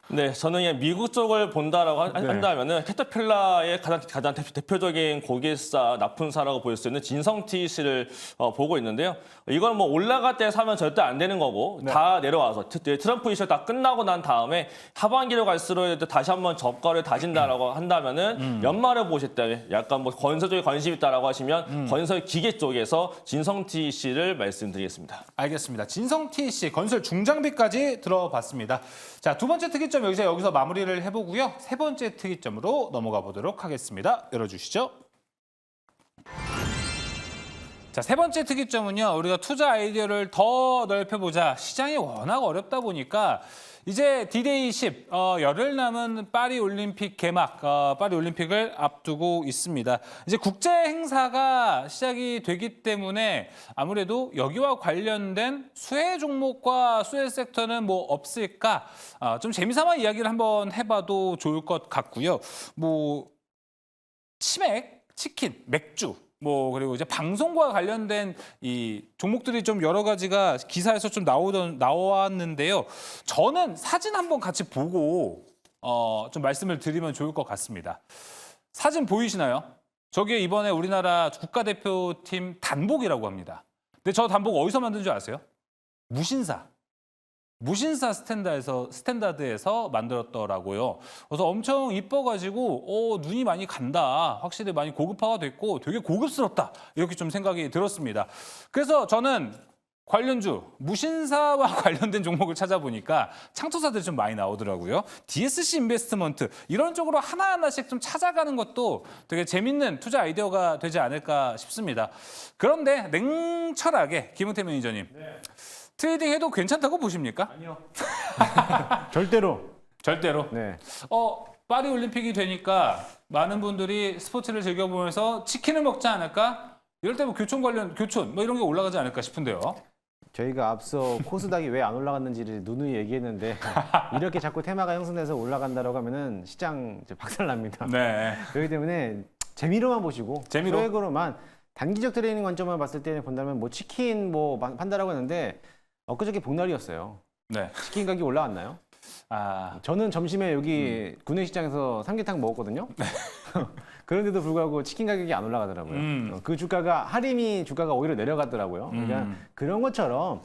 네, 저는 그냥 미국 쪽을 본다라고 한다면은 캐터필라의 가장 대표적인 고객사 납품사라고 볼 수 있는 진성TC를 보고 있는데요. 이건 뭐 올라갈 때 사면 절대 안 되는 거고 다 내려와서 트럼프 이슈 다 끝나고 난 다음에 하반기로 갈수록 다시 한번 저가를 다진다라고 한다면은 연말에 보실 때 약간 뭐 건설 쪽에 관심 있다라고 하시면 건설 기계 쪽에서 진성TC를 말씀드리겠습니다. 알겠습니다. 진성TC 건설 중장비까지 들어봤습니다. 자, 두 번째 특이점 여기서 마무리를 해보고요. 세 번째 특이점으로 넘어가 보도록 하겠습니다. 열어주시죠. 자, 세 번째 특이점은요. 우리가 투자 아이디어를 더 넓혀보자. 시장이 워낙 어렵다 보니까 이제 D-Day 10, 열흘 남은 파리 올림픽 개막, 파리 올림픽을 앞두고 있습니다. 이제 국제 행사가 시작이 되기 때문에 아무래도 여기와 관련된 수혜 종목과 수혜 섹터는 뭐 없을까? 좀 재미삼아 이야기를 한번 해봐도 좋을 것 같고요. 뭐 치맥, 치킨, 맥주. 뭐 그리고 이제 방송과 관련된 이 종목들이 좀 여러 가지가 기사에서 좀 나왔는데요. 저는 사진 한번 같이 보고 좀 말씀을 드리면 좋을 것 같습니다. 사진 보이시나요? 저게 이번에 우리나라 국가대표팀 단복이라고 합니다. 근데 저 단복 어디서 만든 줄 아세요? 무신사 스탠다드에서 만들었더라고요. 그래서 엄청 이뻐가지고 눈이 많이 간다. 확실히 많이 고급화가 됐고 되게 고급스럽다. 이렇게 좀 생각이 들었습니다. 그래서 저는 관련주, 무신사와 관련된 종목을 찾아보니까 창투사들이 좀 많이 나오더라고요. DSC 인베스트먼트 이런 쪽으로 하나하나씩 좀 찾아가는 것도 되게 재밌는 투자 아이디어가 되지 않을까 싶습니다. 그런데 냉철하게 김은태 매니저님. 트레이딩 해도 괜찮다고 보십니까? 아니요. 절대로. 네. 파리 올림픽이 되니까 많은 분들이 스포츠를 즐겨보면서 치킨을 먹지 않을까? 이럴 때 뭐 교촌 뭐 이런 게 올라가지 않을까 싶은데요. 저희가 앞서 코스닥이 왜 안 올라갔는지를 누누이 얘기했는데 이렇게 자꾸 테마가 형성돼서 올라간다라고 하면은 시장 이제 박살납니다. 네. 그렇기 때문에 재미로만 보시고 소액으로만 단기적 트레이닝 관점을 봤을 때 본다면 뭐 치킨 뭐 판다라고 했는데 엊그저께 복날이었어요. 네. 치킨 가격이 올라왔나요? 저는 점심에 여기 구내시장에서 삼계탕 먹었거든요. 그런데도 불구하고 치킨 가격이 안 올라가더라고요. 그 주가가 할인이 주가가 오히려 내려갔더라고요. 그러니까 그런 것처럼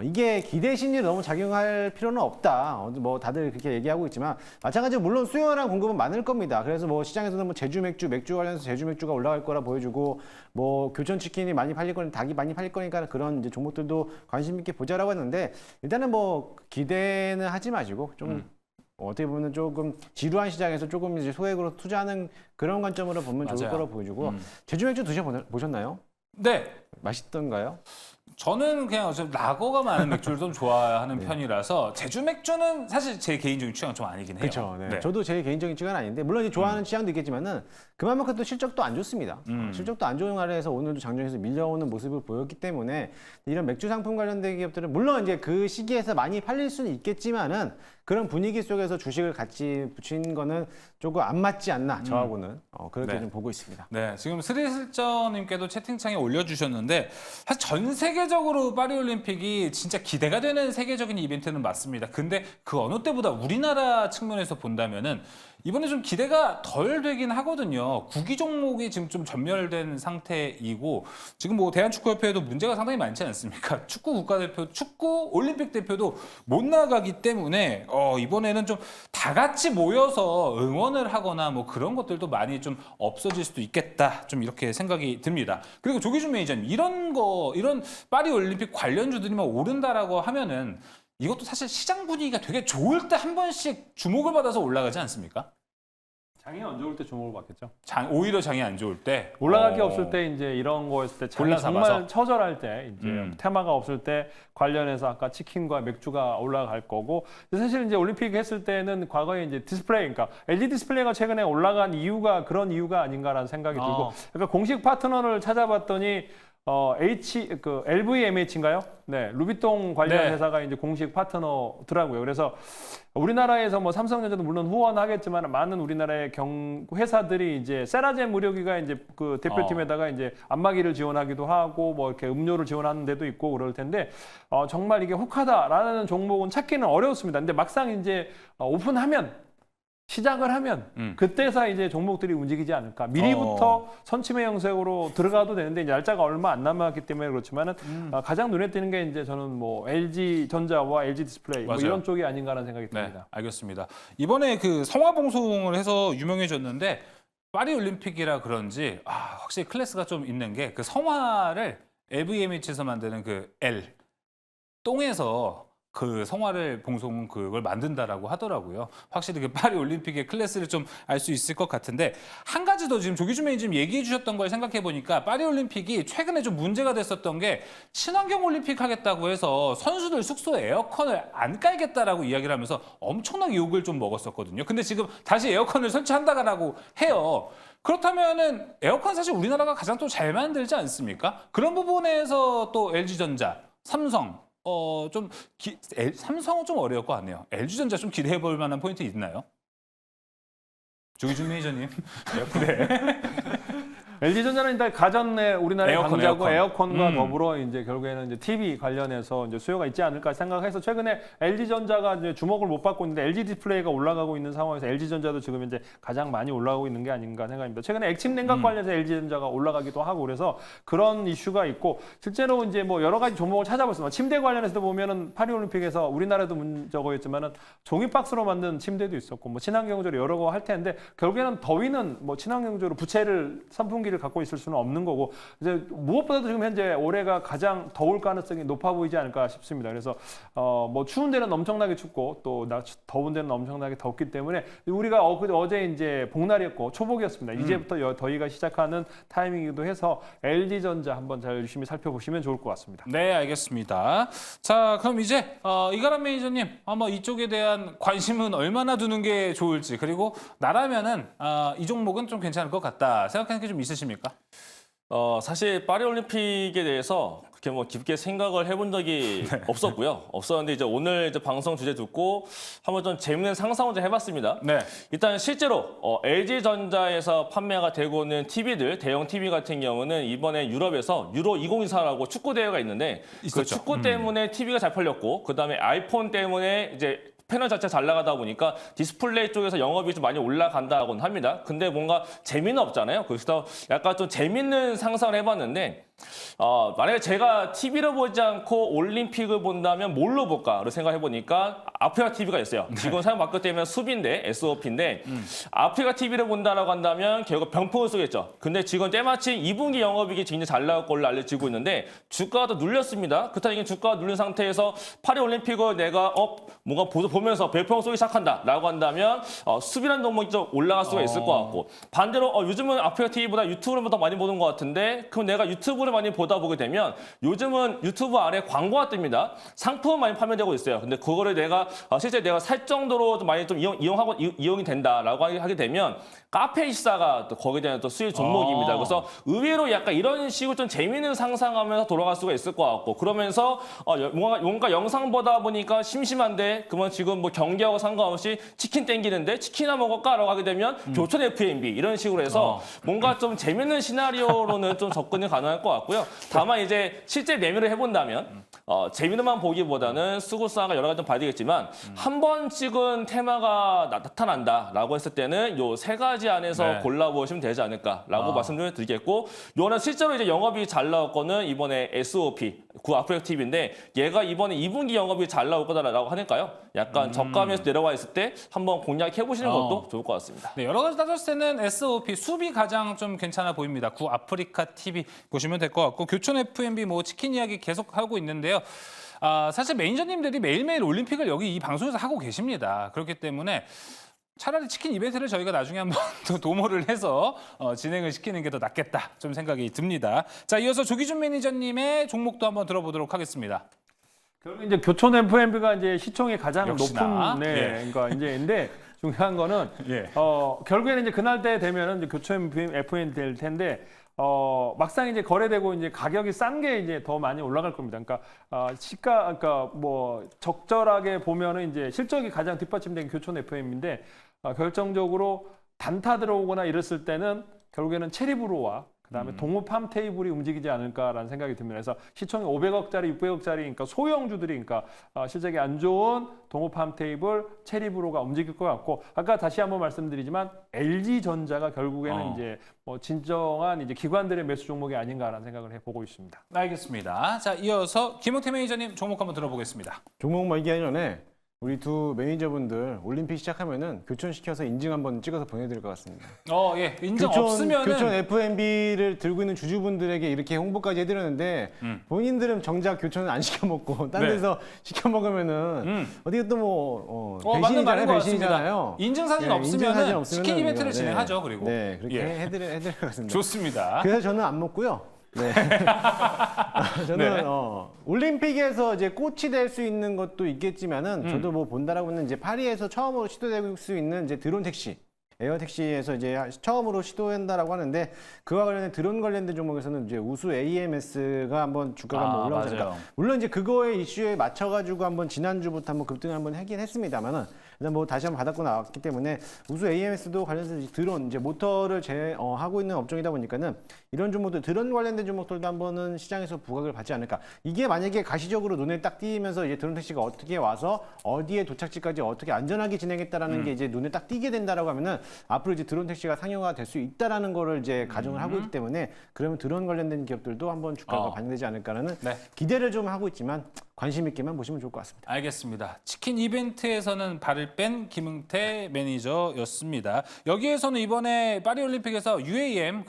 이게 기대 심리를 너무 작용할 필요는 없다. 뭐 다들 그렇게 얘기하고 있지만 마찬가지로 물론 수요랑 공급은 많을 겁니다. 그래서 뭐 시장에서는 뭐 제주 맥주 관련해서 제주 맥주가 올라갈 거라 보여주고 뭐 교촌 치킨이 많이 팔릴 거니 닭이 많이 팔릴 거니까 그런 이제 종목들도 관심 있게 보자라고 했는데 일단은 뭐 기대는 하지 마시고 좀 어떻게 보면 조금 지루한 시장에서 조금 이제 소액으로 투자하는 그런 관점으로 보면 좋을 거라 보여주고 제주 맥주 드셔보셨나요? 네. 맛있던가요? 저는 그냥 라거가 많은 맥주를 좀 좋아하는 편이라서 제주 맥주는 사실 제 개인적인 취향은 좀 아니긴 해요. 그렇죠. 네. 저도 제 개인적인 취향은 아닌데 물론 이제 좋아하는 취향도 있겠지만은 그만큼 또 실적도 안 좋습니다. 실적도 안 좋은 아래에서 오늘도 장중에서 밀려오는 모습을 보였기 때문에 이런 맥주 상품 관련된 기업들은 물론 이제 그 시기에서 많이 팔릴 수는 있겠지만은 그런 분위기 속에서 주식을 같이 붙인 거는 조금 안 맞지 않나 저하고는 그렇게 좀 보고 있습니다. 네, 지금 스리슬저님께도 채팅창에 올려주셨는데 사실 전 세계적으로 파리올림픽이 진짜 기대가 되는 세계적인 이벤트는 맞습니다. 근데 그 어느 때보다 우리나라 측면에서 본다면은 이번에 좀 기대가 덜 되긴 하거든요. 구기 종목이 지금 좀 전멸된 상태이고 지금 뭐 대한축구협회에도 문제가 상당히 많지 않습니까? 축구 국가대표, 축구 올림픽 대표도 못 나가기 때문에 이번에는 좀 다 같이 모여서 응원을 하거나 뭐 그런 것들도 많이 좀 없어질 수도 있겠다. 좀 이렇게 생각이 듭니다. 그리고 조기준 매니저님 이런 파리 올림픽 관련주들이만 오른다라고 하면은 이것도 사실 시장 분위기가 되게 좋을 때 한 번씩 주목을 받아서 올라가지 않습니까? 장이 안 좋을 때 주목을 받겠죠. 오히려 장이 안 좋을 때 올라갈 게 없을 때 이제 이런 거였을 때 장이 골라 정말 잡아서. 처절할 때 이제 테마가 없을 때 관련해서 아까 치킨과 맥주가 올라갈 거고 사실 이제 올림픽 했을 때는 과거에 이제 디스플레이 그러니까 LG 디스플레이가 최근에 올라간 이유가 그런 이유가 아닌가라는 생각이 들고 그러니까 공식 파트너를 찾아봤더니 LVMH인가요? 네, 루비통 관련 네. 회사가 이제 공식 파트너더라고요. 그래서 우리나라에서 뭐 삼성전자도 물론 후원하겠지만 많은 우리나라의 회사들이 이제 세라젬 의료기가 이제 그 대표팀에다가 이제 안마기를 지원하기도 하고 뭐 이렇게 음료를 지원하는 데도 있고 그럴 텐데 정말 이게 혹하다라는 종목은 찾기는 어려웠습니다. 근데 막상 이제 오픈하면 시작을 하면 그때서 이제 종목들이 움직이지 않을까. 미리부터 선침의 형식으로 들어가도 되는데 이제 날짜가 얼마 안 남았기 때문에 그렇지만은 가장 눈에 띄는 게 이제 저는 뭐 LG 전자와 LG 디스플레이 뭐 맞아요. 이런 쪽이 아닌가라는 생각이 네, 듭니다. 알겠습니다. 이번에 그 성화 봉송을 해서 유명해졌는데 파리 올림픽이라 그런지 확실히 클래스가 좀 있는 게 그 성화를 LVMH에서 만드는 그 L 똥에서 그 성화를 봉송 그걸 만든다라고 하더라고요. 확실히 그 파리 올림픽의 클래스를 좀 알 수 있을 것 같은데 한 가지 더 지금 조기준 매니저님 얘기해 주셨던 걸 생각해 보니까 파리 올림픽이 최근에 좀 문제가 됐었던 게 친환경 올림픽 하겠다고 해서 선수들 숙소에 에어컨을 안 깔겠다라고 이야기를 하면서 엄청나게 욕을 좀 먹었었거든요. 근데 지금 다시 에어컨을 설치한다라고 해요. 그렇다면은 에어컨 사실 우리나라가 가장 또 잘 만들지 않습니까? 그런 부분에서 또 LG전자, 삼성 삼성은 좀 어려울 것 같네요. LG전자 좀 기대해 볼 만한 포인트 있나요? 조기준 매니저님. 네. LG전자는 일단 가전의 우리나라의 강자고 에어컨과 음. 더불어 이제 결국에는 이제 TV 관련해서 이제 수요가 있지 않을까 생각해서 최근에 LG전자가 이제 주목을 못 받고 있는데 LG 디스플레이가 올라가고 있는 상황에서 LG전자도 지금 이제 가장 많이 올라가고 있는 게 아닌가 생각합니다. 최근에 액침 냉각 관련해서 LG전자가 올라가기도 하고 그래서 그런 이슈가 있고 실제로 이제 뭐 여러 가지 종목을 찾아봤습니다. 침대 관련해서도 보면은 파리 올림픽에서 우리나라도 저거였지만은 종이 박스로 만든 침대도 있었고 뭐 친환경적으로 여러 거 할 텐데 결국에는 더위는 뭐 친환경적으로 부채를 선풍기를 갖고 있을 수는 없는 거고 이제 무엇보다도 지금 현재 올해가 가장 더울 가능성이 높아 보이지 않을까 싶습니다. 그래서 뭐 추운 데는 엄청나게 춥고 또 더운 데는 엄청나게 덥기 때문에 우리가 어제 이제 복날이었고 초복이었습니다. 이제부터 더위가 시작하는 타이밍이기도 해서 LG전자 한번 잘 열심히 살펴보시면 좋을 것 같습니다. 네, 알겠습니다. 자, 그럼 이제 이가람 매니저님 한번 이쪽에 대한 관심은 얼마나 두는 게 좋을지 그리고 나라면은 이 종목은 좀 괜찮을 것 같다 생각하는 게 좀 있으십니까? 사실 파리 올림픽에 대해서 그렇게 뭐 깊게 생각을 해본 적이 없었는데 이제 오늘 이제 방송 주제 듣고 한번 좀 재밌는 상상을 좀 해봤습니다. 네. 일단 실제로 LG전자에서 판매가 되고 있는 TV들, 대형 TV 같은 경우는 이번에 유럽에서 유로 2024라고 축구 대회가 있는데 그 있었죠. 축구 때문에 TV가 잘 팔렸고 그다음에 아이폰 때문에 이제 패널 자체가 잘 나가다 보니까 디스플레이 쪽에서 영업이 좀 많이 올라간다고는 합니다. 근데 뭔가 재미는 없잖아요. 그래서 약간 좀 재밌는 상상을 해봤는데 만약에 제가 TV를 보지 않고 올림픽을 본다면 뭘로 볼까를 생각해보니까 아프리카 TV가 있어요. 지금 사용 바뀌었기 때문에 수비인데 SOP인데 아프리카 TV를 본다라고 한다면 결국 병풍을 쏘겠죠. 근데 지금 때마침 2분기 영업이익이 굉장히 잘 나올 걸로 알려지고 있는데 주가가 또 눌렸습니다. 그렇다면 주가가 눌린 상태에서 파리 올림픽을 내가 뭔가 보면서 별풍을 쏘기 시작한다라고 한다면 수비라는 종목이 좀 올라갈 수가 있을 것 같고 반대로 요즘은 아프리카 TV보다 유튜브를 더 많이 보는 것 같은데 그럼 내가 유튜브를 많이 보다 보게 되면 요즘은 유튜브 아래 광고가 뜹니다. 상품은 많이 판매되고 있어요. 근데 그거를 내가 실제 내가 살 정도로 좀 많이 좀 이용이 된다라고 하게 되면 카페24가 또 거기에 대한 또 수익 종목입니다. 그래서 의외로 약간 이런 식으로 좀 재미있는 상상하면서 돌아갈 수가 있을 것 같고 그러면서 뭔가 영상 보다 보니까 심심한데 그러면 지금 뭐 경기하고 상관없이 치킨 땡기는데 치킨이나 먹을까라고 하게 되면 교촌 F&B 이런 식으로 해서 뭔가 좀 재밌는 시나리오로는 좀 접근이 가능할 것 같고요. 다만 이제 실제 매매를 해본다면 재미는만 보기보다는 수고사가 여러 가지 좀 봐야 되겠지만 한 번 찍은 테마가 나타난다라고 했을 때는 요 세 가지 안에서 네. 골라보시면 되지 않을까라고 말씀을 드리겠고 요거는 실제로 이제 영업이 잘 나올 거는 이번에 SOP 구 아프리카 TV인데 얘가 이번에 2분기 영업이 잘 나올 거다라고 하니까요. 약간 저가에서 내려와 있을 때 한번 공략해 보시는 것도 좋을 것 같습니다. 네, 여러 가지 따졌을 때는 SOP 수비 가장 좀 괜찮아 보입니다. 구 아프리카 TV 보시면 될 것 같고 교촌 F&B 뭐 치킨 이야기 계속 하고 있는데요. 사실 매니저님들이 매일매일 올림픽을 여기 이 방송에서 하고 계십니다. 그렇기 때문에 차라리 치킨 이벤트를 저희가 나중에 한번 또 도모를 해서 진행을 시키는 게 더 낫겠다 좀 생각이 듭니다. 자, 이어서 조기준 매니저님의 종목도 한번 들어보도록 하겠습니다. 결국 이제 교촌 FMB가 이제 시총이 가장 역시나. 높은 그러니까 이제인데 중요한 거는 예. 결국에는 이제 그날 때 되면은 이제 교촌 FM 될 텐데 막상 이제 거래되고 이제 가격이 싼 게 이제 더 많이 올라갈 겁니다. 그러니까 그러니까 뭐 적절하게 보면은 이제 실적이 가장 뒷받침된 교촌 FM인데 결정적으로 단타 들어오거나 이랬을 때는 결국에는 체리브로와 그다음에 동호 팜 테이블이 움직이지 않을까라는 생각이 듭니다. 그래서 시총이 500억짜리, 600억짜리, 그러니까 소형주들이, 그러니까 실적이 안 좋은 동호 팜 테이블, 체리브로가 움직일 것 같고, 아까 다시 한번 말씀드리지만 LG 전자가 결국에는 이제 뭐 진정한 이제 기관들의 매수 종목이 아닌가라는 생각을 해보고 있습니다. 알겠습니다. 자, 이어서 김용태 매니저님 종목 한번 들어보겠습니다. 종목 얘기하기 전에 우리 두 매니저분들 올림픽 시작하면은 교촌시켜서 인증 한번 찍어서 보내드릴 것 같습니다. 예, 인증 없으면은 교촌 FMB를 들고 있는 주주분들에게 이렇게 홍보까지 해드렸는데 본인들은 정작 교촌은 안 시켜 먹고 딴 네. 데서 시켜 먹으면은 어디 또 뭐 맞는 말인 것 배신이잖아요. 같습니다. 인증사진 네, 없으면은 인증사진 없으면은 치킨 이벤트를 네. 진행하죠. 그리고 네, 그렇게 예. 해드릴 것 같습니다. 좋습니다. 그래서 저는 안 먹고요. 네. 저는 네. 올림픽에서 이제 꽃이 될 수 있는 것도 있겠지만은 저도 뭐 본다라고 하면 이제 파리에서 처음으로 시도될 수 있는 이제 드론 택시. 에어 택시에서 이제 처음으로 시도한다라고 하는데 그와 관련된 드론 관련된 종목에서는 이제 우수 AMS가 한번 주가가 한번 올라오지 않을까. 맞아요. 물론 이제 그거의 이슈에 맞춰가지고 한번 지난주부터 한번 급등을 한번 하긴 했습니다만은 일단 뭐 다시 한번 바닥고 나왔기 때문에 우수 AMS도 관련해서 이제 드론 이제 모터를 하고 있는 업종이다 보니까는 이런 종목들 드론 관련된 종목들도 한번은 시장에서 부각을 받지 않을까. 이게 만약에 가시적으로 눈에 딱 띄면서 이제 드론 택시가 어떻게 와서 어디에 도착지까지 어떻게 안전하게 진행했다라는 게 이제 눈에 딱 띄게 된다라고 하면은 앞으로 이제 드론 택시가 상용화 될 수 있다라는 거를 이제 가정을 하고 있기 때문에 그러면 드론 관련된 기업들도 한번 주가가 반영되지 않을까라는 네. 기대를 좀 하고 있지만 관심 있게만 보시면 좋을 것 같습니다. 알겠습니다. 치킨 이벤트에서는 발을 뺀 김흥태 매니저였습니다. 여기에서는 이번에 파리올림픽에서 UAM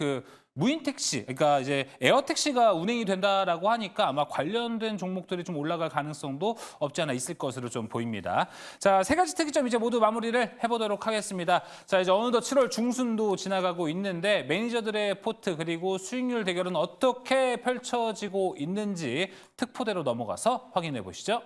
무인 택시, 그러니까 이제 에어 택시가 운행이 된다라고 하니까 아마 관련된 종목들이 좀 올라갈 가능성도 없지 않아 있을 것으로 좀 보입니다. 자, 세 가지 특이점 이제 모두 마무리를 해보도록 하겠습니다. 자, 이제 어느덧 7월 중순도 지나가고 있는데 매니저들의 포트 그리고 수익률 대결은 어떻게 펼쳐지고 있는지 특포대로 넘어가서 확인해 보시죠.